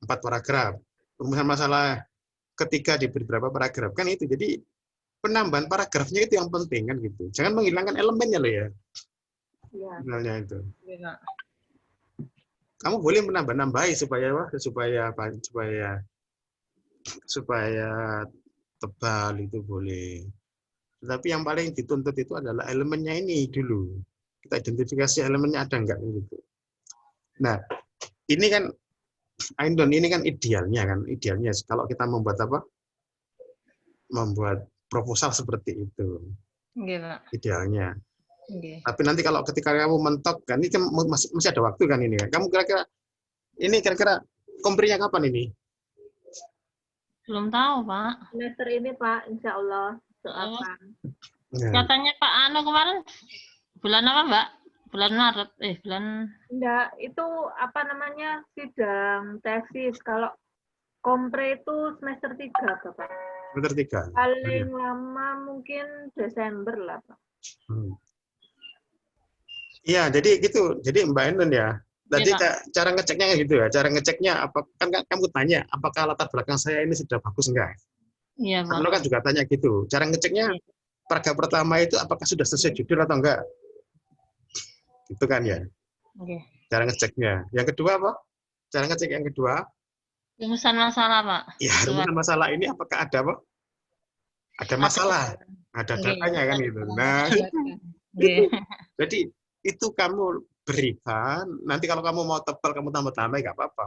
4 paragraf. Rumusan masalah ketiga diberi berapa paragraf? Kan itu. Jadi penambahan paragrafnya itu yang penting kan gitu. Jangan menghilangkan elemennya loh ya. Misalnya itu. Ya. Kamu boleh menambah-nambahi supaya tebal itu boleh. Tetapi yang paling dituntut itu adalah elemennya ini dulu. Kita identifikasi elemennya ada enggak gitu. Nah, ini kan Ainun, ini kan idealnya kalau kita membuat apa? Membuat proposal seperti itu. Gila. Idealnya. Okay. Tapi nanti kalau ketika kamu mentok kan ini kan masih ada waktu kan ini. Kamu kira-kira komprinya kapan ini? Belum tahu, Pak. Semester ini, Pak, insya Allah. Doakan. Katanya Pak Ano kemarin bulan apa, Mbak? Bulan Maret, bulan... Enggak, itu apa namanya, sidang tesis. Kalau kompre itu semester 3, Bapak. Semester 3? Paling lama mungkin Desember lah, Pak. Iya, jadi gitu. Jadi Mbak Ainun ya, Tadi cara ngeceknya kayak gitu ya. Cara ngeceknya apa? Kan kamu tanya, apakah latar belakang saya ini sudah bagus enggak? Iya, Pak. Kamu kan juga tanya gitu. Cara ngeceknya paragraf pertama itu apakah sudah sesuai judul atau enggak? Gitu kan ya. Oke. Cara ngeceknya. Yang kedua apa? Cara ngecek yang kedua? Rumusan masalah, Pak. Ya, rumusan masalah ini apakah ada apa? Ada masalah. Ada datanya kan gitu. Nah, jadi itu kamu berikan. Nanti kalau kamu mau tebal, kamu tambah-tambah nggak apa-apa.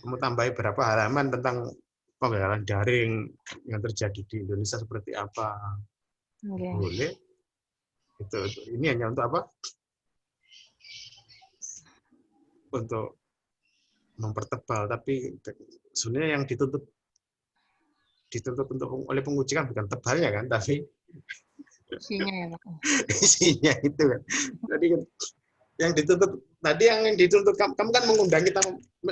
Kamu tambahin berapa halaman tentang pembelajaran daring yang terjadi di Indonesia seperti apa. Boleh. Itu ini hanya untuk apa? Untuk mempertebal, tapi sebenarnya yang dituntut untuk oleh penguji kan bukan tebalnya kan, tapi isinya ya, Pak. Isinya itu kan. Jadi yang dituntut kamu kan mengundang kita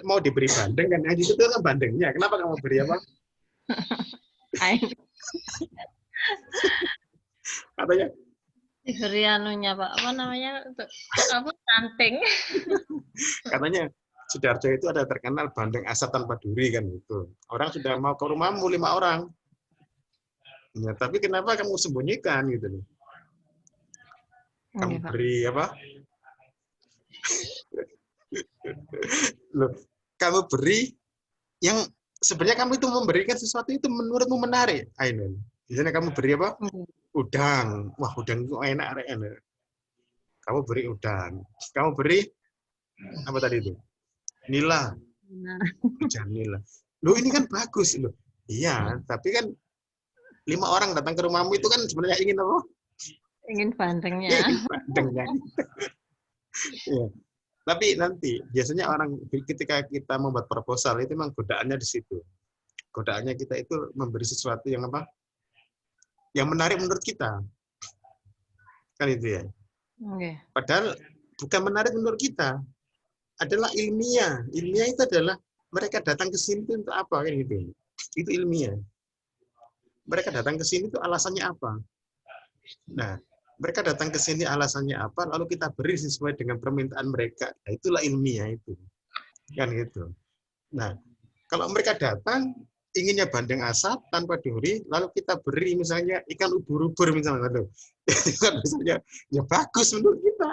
mau diberi banding kan, yang dituntut kan bandingnya. Kenapa kamu beri apa? Katanya diberi anunya, Pak. Apa namanya? Untuk apa? Ranting. Katanya Sudarjo itu ada terkenal bandeng asap tanpa duri kan gitu. Orang sudah mau ke rumahmu 5 orang. Ya, tapi kenapa kamu sembunyikan gitu loh? Kamu beri apa? Loh, kamu beri yang sebenarnya kamu itu memberikan sesuatu itu menurutmu menarik, Ainun. Misalnya kamu beri apa? Udang. Wah, udang itu enak. Kamu beri udang. Kamu beri apa tadi itu? Nila. Hujan nila. Loh, ini kan bagus loh. Iya, tapi kan 5 orang datang ke rumahmu itu kan sebenarnya ingin apa? Ingin bandengnya. Bandengnya. Ya. Tapi nanti biasanya orang ketika kita membuat proposal itu memang godaannya di situ. Godaannya kita itu memberi sesuatu yang apa? Yang menarik menurut kita. Kan itu ya. Okay. Padahal bukan menarik menurut kita. Adalah ilmiah. Ilmiah itu adalah mereka datang ke sini untuk apa kan gitu. Itu ilmiah. Mereka datang ke sini itu alasannya apa? Nah, mereka datang ke sini alasannya apa, lalu kita beri sesuai dengan permintaan mereka. Nah, itulah ilmiah itu. Kan gitu. Nah, kalau mereka datang inginnya bandeng asap tanpa duri, lalu kita beri misalnya ikan ubur-ubur misalnya, misalnya ya bagus menurut kita.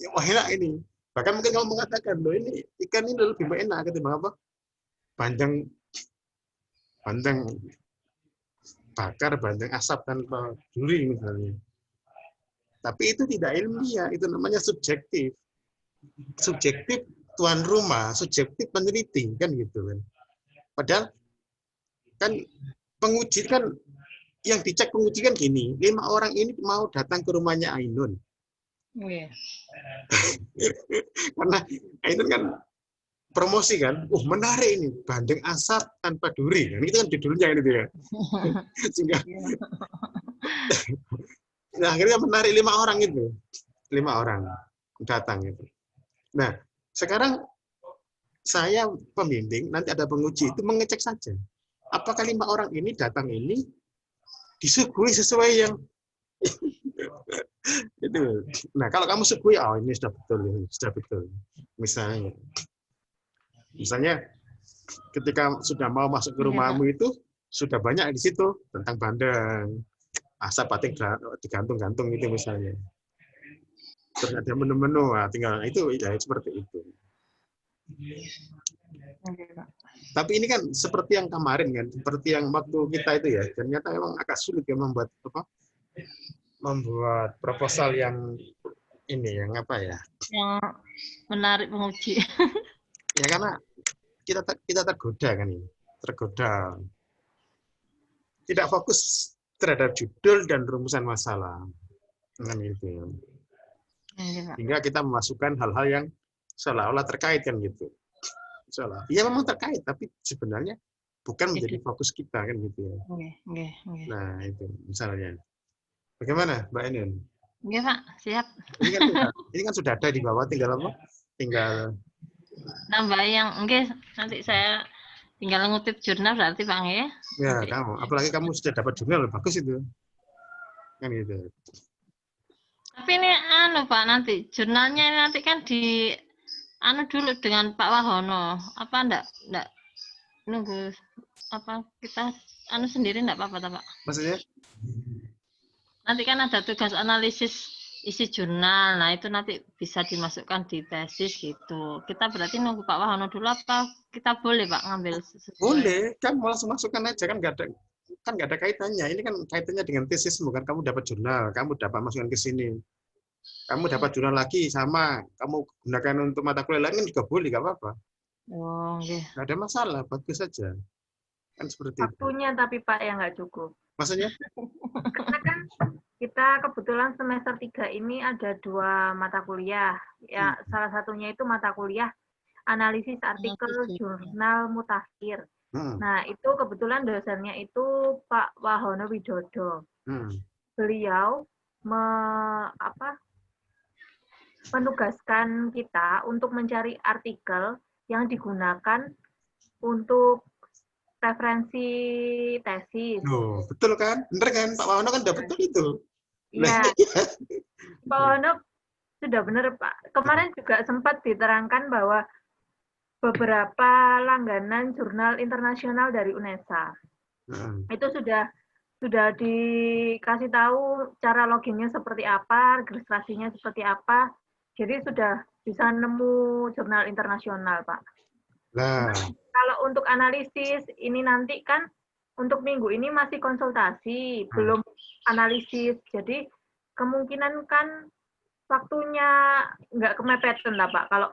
Ya, wah enak ini. Bahkan mungkin kalau mengatakan, loh ini ikan ini lebih enak ketimbang apa? Bandeng bakar, bandeng asap tanpa duri misalnya. Tapi itu tidak ilmiah, itu namanya subjektif. Subjektif tuan rumah, subjektif peneliti, kan gitu kan. Padahal kan penguji kan yang dicek penguji kan gini, 5 orang ini mau datang ke rumahnya Ainun. Karena Ainun kan promosi kan, menarik ini, bandeng asap tanpa duri. Nah, itu kan judulnya ini ya. Sehingga nah, akhirnya menarik 5 orang itu. 5 orang datang itu. Nah, sekarang saya pembimbing, nanti ada penguji, itu mengecek saja. Apakah 5 orang ini datang ini disuguhi sesuai yang itu. Nah, kalau kamu suguhi, oh ini sudah betul. Misalnya ketika sudah mau masuk ke rumahmu itu sudah banyak di situ tentang bandeng, asap pating digantung-gantung itu misalnya. Terus ada menu-menu, tinggal itu ya seperti itu. Tapi ini kan seperti yang kemarin kan, seperti yang waktu kita itu ya, ternyata memang agak sulit ya membuat proposal yang ini, yang apa ya? Yang menarik penguji. Ya karena kita tergoda kan ini, tergoda. Tidak fokus terhadap judul dan rumusan masalah. Kan itu. Sehingga kita memasukkan hal-hal yang seolah-olah terkait kan gitu. Seolah. Ya memang terkait, tapi sebenarnya bukan menjadi fokus kita kan gitu ya. Nah itu misalnya. Bagaimana Mbak Ainun? Oke Pak, siap. Ini kan sudah ada di bawah, tinggal apa? Tinggal nambah yang nanti saya tinggal ngutip jurnal berarti Pak ya. Ya kamu, apalagi kamu sudah dapat jurnal bagus itu. Kan gitu. Tapi ini anu Pak, nanti jurnalnya nanti kan di anu dulu dengan Pak Wahono. Apa enggak nunggu apa kita anu sendiri enggak apa-apa Pak? Maksudnya? Nanti kan ada tugas analisis isi jurnal. Nah, itu nanti bisa dimasukkan di tesis gitu. Kita berarti nunggu Pak Wahono dulu apa kita boleh Pak ngambil sesuai? Boleh, kan langsung masukkan aja kan nggak ada kaitannya. Ini kan kaitannya dengan tesis, bukan kamu dapat jurnal, kamu dapat masukkan ke sini. Kamu dapat jurnal lagi sama, kamu gunakan untuk mata kuliah lain kan juga boleh, nggak apa-apa. Oh, okay. Nggak ada masalah, bagus saja. Kan seperti waktunya itu. Tapi Pak yang nggak cukup. Maksudnya? Karena kan kita kebetulan semester 3 ini ada 2 mata kuliah. Ya, salah satunya itu mata kuliah analisis artikel jurnal mutakhir. Nah, itu kebetulan dosennya itu Pak Wahono Widodo. Beliau menugaskan kita untuk mencari artikel yang digunakan untuk referensi tesis. Oh, betul kan? Bener kan? Pak Wahono kan udah betul itu. Iya. Pak Wahono sudah benar, Pak. Kemarin juga sempat diterangkan bahwa beberapa langganan jurnal internasional dari UNESA itu sudah dikasih tahu cara loginnya seperti apa, registrasinya seperti apa. Jadi sudah bisa nemu jurnal internasional, Pak. Nah, kalau untuk analisis ini nanti kan untuk minggu ini masih konsultasi, belum analisis. Jadi kemungkinan kan waktunya nggak kemepetan lah, Pak. Kalau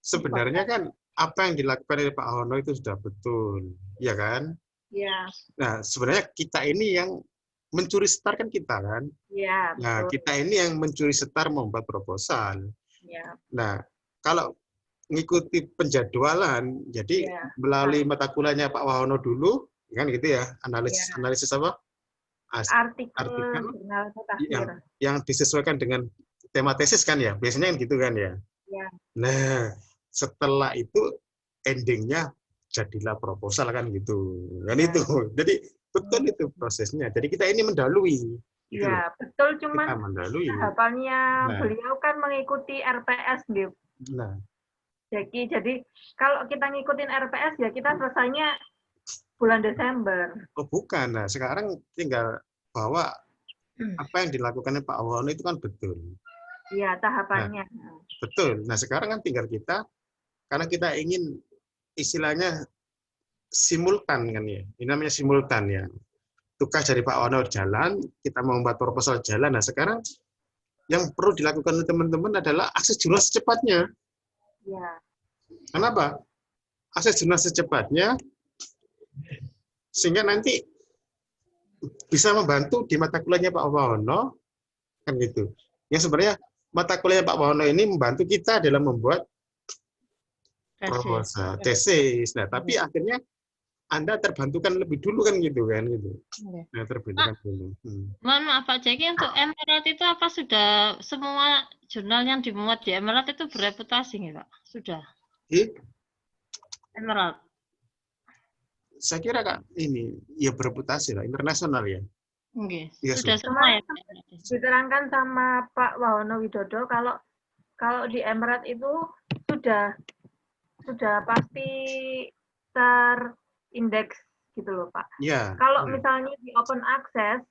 sebenarnya kan apa yang dilakukan oleh Pak Wahono itu sudah betul, ya kan? Iya. Nah, sebenarnya kita ini yang mencuri setar kan kita kan? Iya. Nah, kita ini yang mencuri setar membuat proposal. Iya. Nah, kalau mengikuti penjadwalan, jadi melalui mata kuliahnya Pak Wahono dulu, kan gitu ya, analisis apa? Artikel yang disesuaikan dengan tema tesis kan ya, biasanya kan gitu kan ya. Ya. Nah, setelah itu endingnya jadilah proposal kan gitu, kan itu. Jadi betul itu prosesnya. Jadi kita ini mendahului. Iya, betul. Cuman tahapannya beliau kan mengikuti RPS gitu. Nah. Jadi kalau kita ngikutin RPS ya kita selesainya bulan Desember. Oh bukan, nah sekarang tinggal bahwa apa yang dilakukan Pak Wahono itu kan betul. Iya, tahapannya. Nah, betul. Nah sekarang kan tinggal kita, karena kita ingin istilahnya simultan kan ya, ini namanya simultan ya. Tugas dari Pak Wahono jalan, kita mau membuat proposal jalan. Nah sekarang yang perlu dilakukan oleh teman-teman adalah akses jurnal secepatnya. Ya. Kenapa? Akses jurnal secepatnya, sehingga nanti bisa membantu di mata kuliahnya Pak Wahono, kan gitu. Yang sebenarnya mata kuliah Pak Wahono ini membantu kita dalam membuat proposal, tesis. Nah, tapi akhirnya Anda terbantukan lebih dulu kan gitu kan gitu. Nah, terbantukan dulu. Mohon maaf Pak Jeki, untuk Emerald itu apa sudah semua jurnal yang dimuat di Emerald itu bereputasi nggak Pak? Sudah. Emerald. Saya kira Kak ini ya bereputasi lah, internasional ya. Okay. Ya, sudah semua ya. Diterangkan sama Pak Wahono Widodo kalau di Emerald itu sudah pasti terindeks gitu loh Pak. Ya. Kalau misalnya di open access,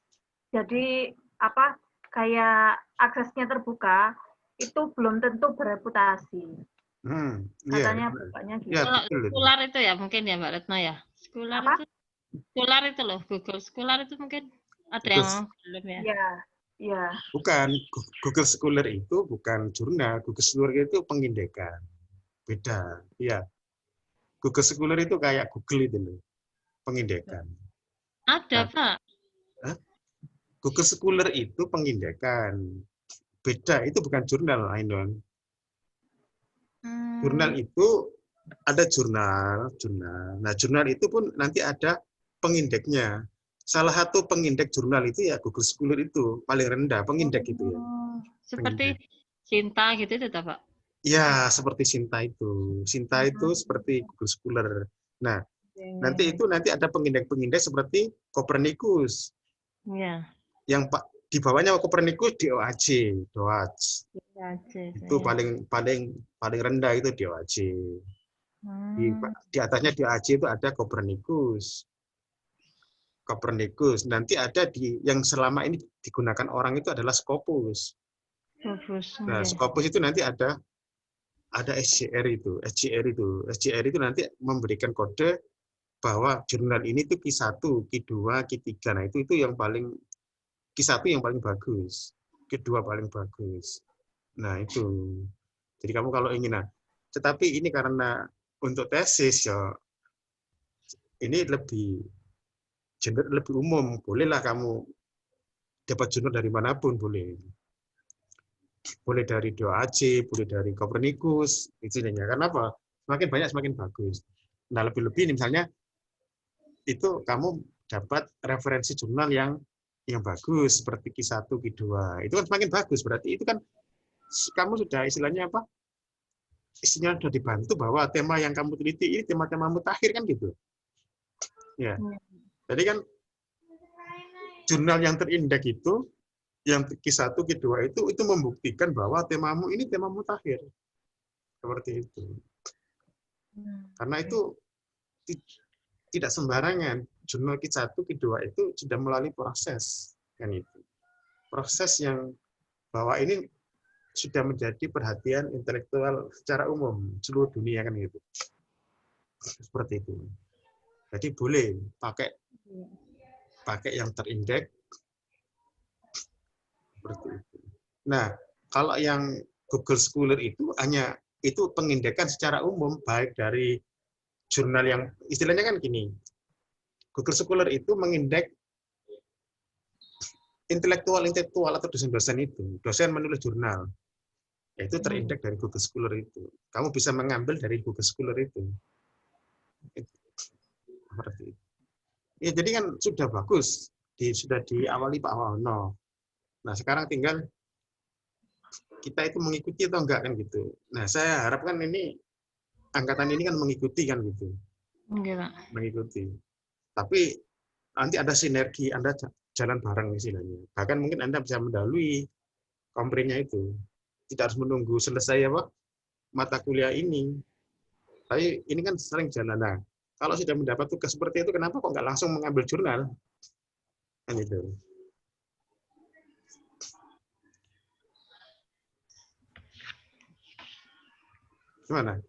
jadi apa kayak aksesnya terbuka, itu belum tentu bereputasi. Katanya bapaknya gitu. Scholar itu ya mungkin ya Mbak Retno ya. Scholar itu loh, Google Scholar itu mungkin ada yang belum ya. Iya. Bukan, Google Scholar itu bukan jurnal, Google Scholar itu pengindekan. Beda, iya. Google Scholar itu kayak Google itu loh, pengindekan. Ada Pak. Google Scholar itu pengindekan. Beda, itu bukan jurnal, Ainun. Jurnal itu ada jurnal. Nah, jurnal itu pun nanti ada pengindeknya. Salah satu pengindek jurnal itu ya Google Scholar itu paling rendah pengindek itu ya. Seperti Sinta gitu itu Pak? Ya, seperti Sinta itu. Sinta itu seperti Google Scholar. Nah, nanti ada pengindek-pengindek seperti Copernicus. Iya. Yang di bawahnya Copernicus DOAJ. Itu paling rendah itu DOAJ. Di atasnya DOAJ itu ada Copernicus. Nanti ada yang selama ini digunakan orang itu adalah Scopus. Nah, Scopus itu nanti ada SGR itu. SGR itu nanti memberikan kode bahwa jurnal ini tuh Q1, Q2, Q3. Nah, itu yang paling Q1 yang paling bagus, Q2 paling bagus. Nah, itu. Jadi kamu kalau ingin, tetapi ini karena untuk tesis ya ini lebih umum. Bolehlah kamu dapat jurnal dari manapun, boleh. Boleh dari DOAJ, boleh dari Copernicus, istilahnya. Karena apa? Semakin banyak semakin bagus. Nah, lebih-lebih misalnya itu kamu dapat referensi jurnal yang bagus seperti Q1, Q2. Itu kan semakin bagus. Berarti itu kan kamu sudah istilahnya apa? Isinya sudah dibantu bahwa tema yang kamu teliti ini tema-tema mutakhir kan gitu. Ya. Jadi kan jurnal yang terindeks itu yang Q1, Q2 itu membuktikan bahwa temamu ini tema mutakhir. Seperti itu. Karena itu tidak sembarangan. Jurnal Q1, Q2 itu sudah melalui proses kan itu. Proses yang bahwa ini sudah menjadi perhatian intelektual secara umum seluruh dunia kan gitu. Seperti itu. Jadi boleh pakai yang terindeks seperti itu. Nah, kalau yang Google Scholar itu hanya itu pengindekan secara umum baik dari jurnal yang istilahnya kan gini. Google Scholar itu mengindeks intelektual atau dosen-dosen itu. Dosen menulis jurnal. Itu terindeks dari Google Scholar itu. Kamu bisa mengambil dari Google Scholar itu. Seperti itu. Ya, jadi kan sudah bagus. Sudah diawali Pak Wahono. Nah, sekarang tinggal kita itu mengikuti atau enggak kan gitu. Nah, saya harapkan ini angkatan ini kan mengikuti kan gitu. Mengikuti. Tapi nanti ada sinergi, Anda jalan bareng istilahnya. Bahkan mungkin Anda bisa mendahului komprenya itu. Tidak harus menunggu selesai apa mata kuliah ini. Tapi ini kan sering jalan. Nah, kalau sudah mendapat tugas seperti itu, kenapa kok nggak langsung mengambil jurnal? Kan itu. Gimana?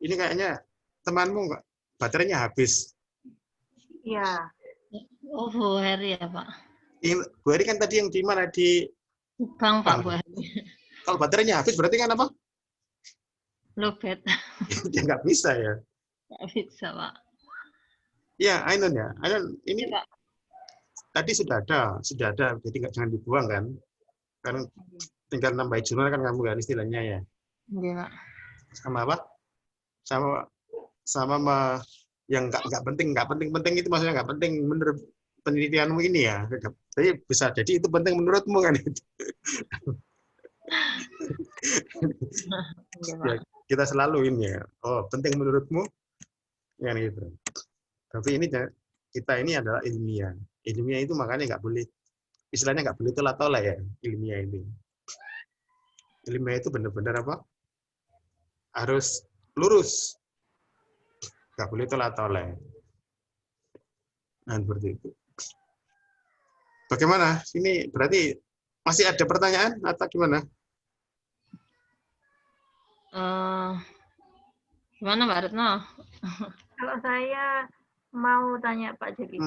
Ini kayaknya temanmu nggak baterainya habis. Iya. Oh, Bu Heri ya, Pak. Bu Heri kan tadi yang di mana? Di Bang, Pak, Bu Heri. Kalau baterainya habis berarti kan apa? Lobet. Ya nggak bisa ya. Nggak bisa, Pak. Ya, Ainun ya. Ainun, ini ya, Pak. Tadi sudah ada, jadi jangan dibuang kan. Karena tinggal nambah jurnal kan kamu kan istilahnya ya. Iya, Pak. Sama apa? Sama yang nggak penting itu maksudnya nggak penting menurut penelitianmu ini ya. Tapi bisa jadi itu penting menurutmu kan itu. Ya, kita selalu ini ya. Oh, penting menurutmu kan gitu. Tapi ini kita ini adalah ilmiah. Ilmiah itu makanya nggak boleh, istilahnya nggak boleh tolak-tolak ya ilmiah ini. Ilmiah itu benar-benar apa? Harus lurus. Nggak boleh tolak-tolak. Nah, seperti itu. Bagaimana? Ini berarti masih ada pertanyaan atau gimana? Gimana Mbak Retno? Kalau saya mau tanya Pak Jeki,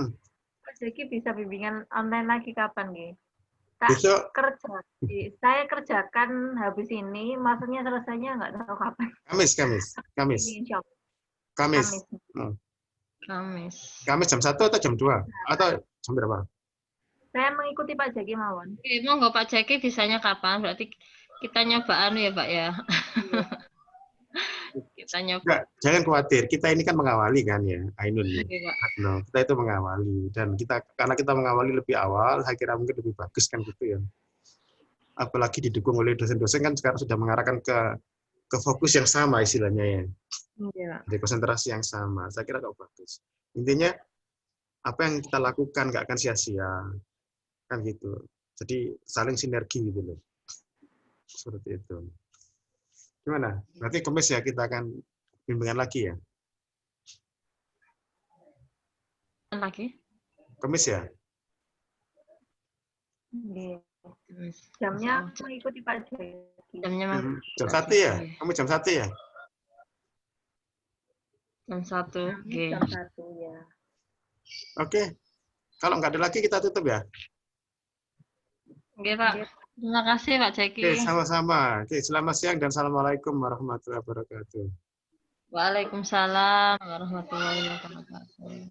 Pak Jeki bisa bimbingan online lagi kapan nih? Besok saya kerjakan habis ini, maksudnya selesainya nggak tahu kapan. Kamis jam 1 atau jam 2? Atau jam berapa? Saya mengikuti Pak Jeki mawon. Oke, monggo Pak Jeki bisanya kapan? Berarti kita nyoba ya Pak ya. Kita nyoba. Enggak, jangan khawatir. Kita ini kan mengawali kan ya, Ainun. Kita itu mengawali dan karena kita mengawali lebih awal, saya kira mungkin lebih bagus kan gitu ya. Apalagi didukung oleh dosen-dosen kan sekarang sudah mengarahkan ke fokus yang sama istilahnya ya. Di konsentrasi yang sama. Saya kira kok bagus. Intinya apa yang kita lakukan nggak akan sia-sia kan gitu. Jadi saling sinergi gitu loh. Seperti itu. Gimana? Berarti Kamis ya kita akan bimbingan lagi ya? Lagi? Kamis ya? Jamnya mengikuti Pak Jeki. Jam 1 ya? Kamu jam 1 ya? Jam 1. Oke. Jam 1 ya. Oke. Kalau nggak ada lagi kita tutup ya? Oke, Pak. Terima kasih, Pak Jeki. Oke, sama-sama. Oke, selamat siang dan assalamualaikum warahmatullahi wabarakatuh. Waalaikumsalam warahmatullahi wabarakatuh.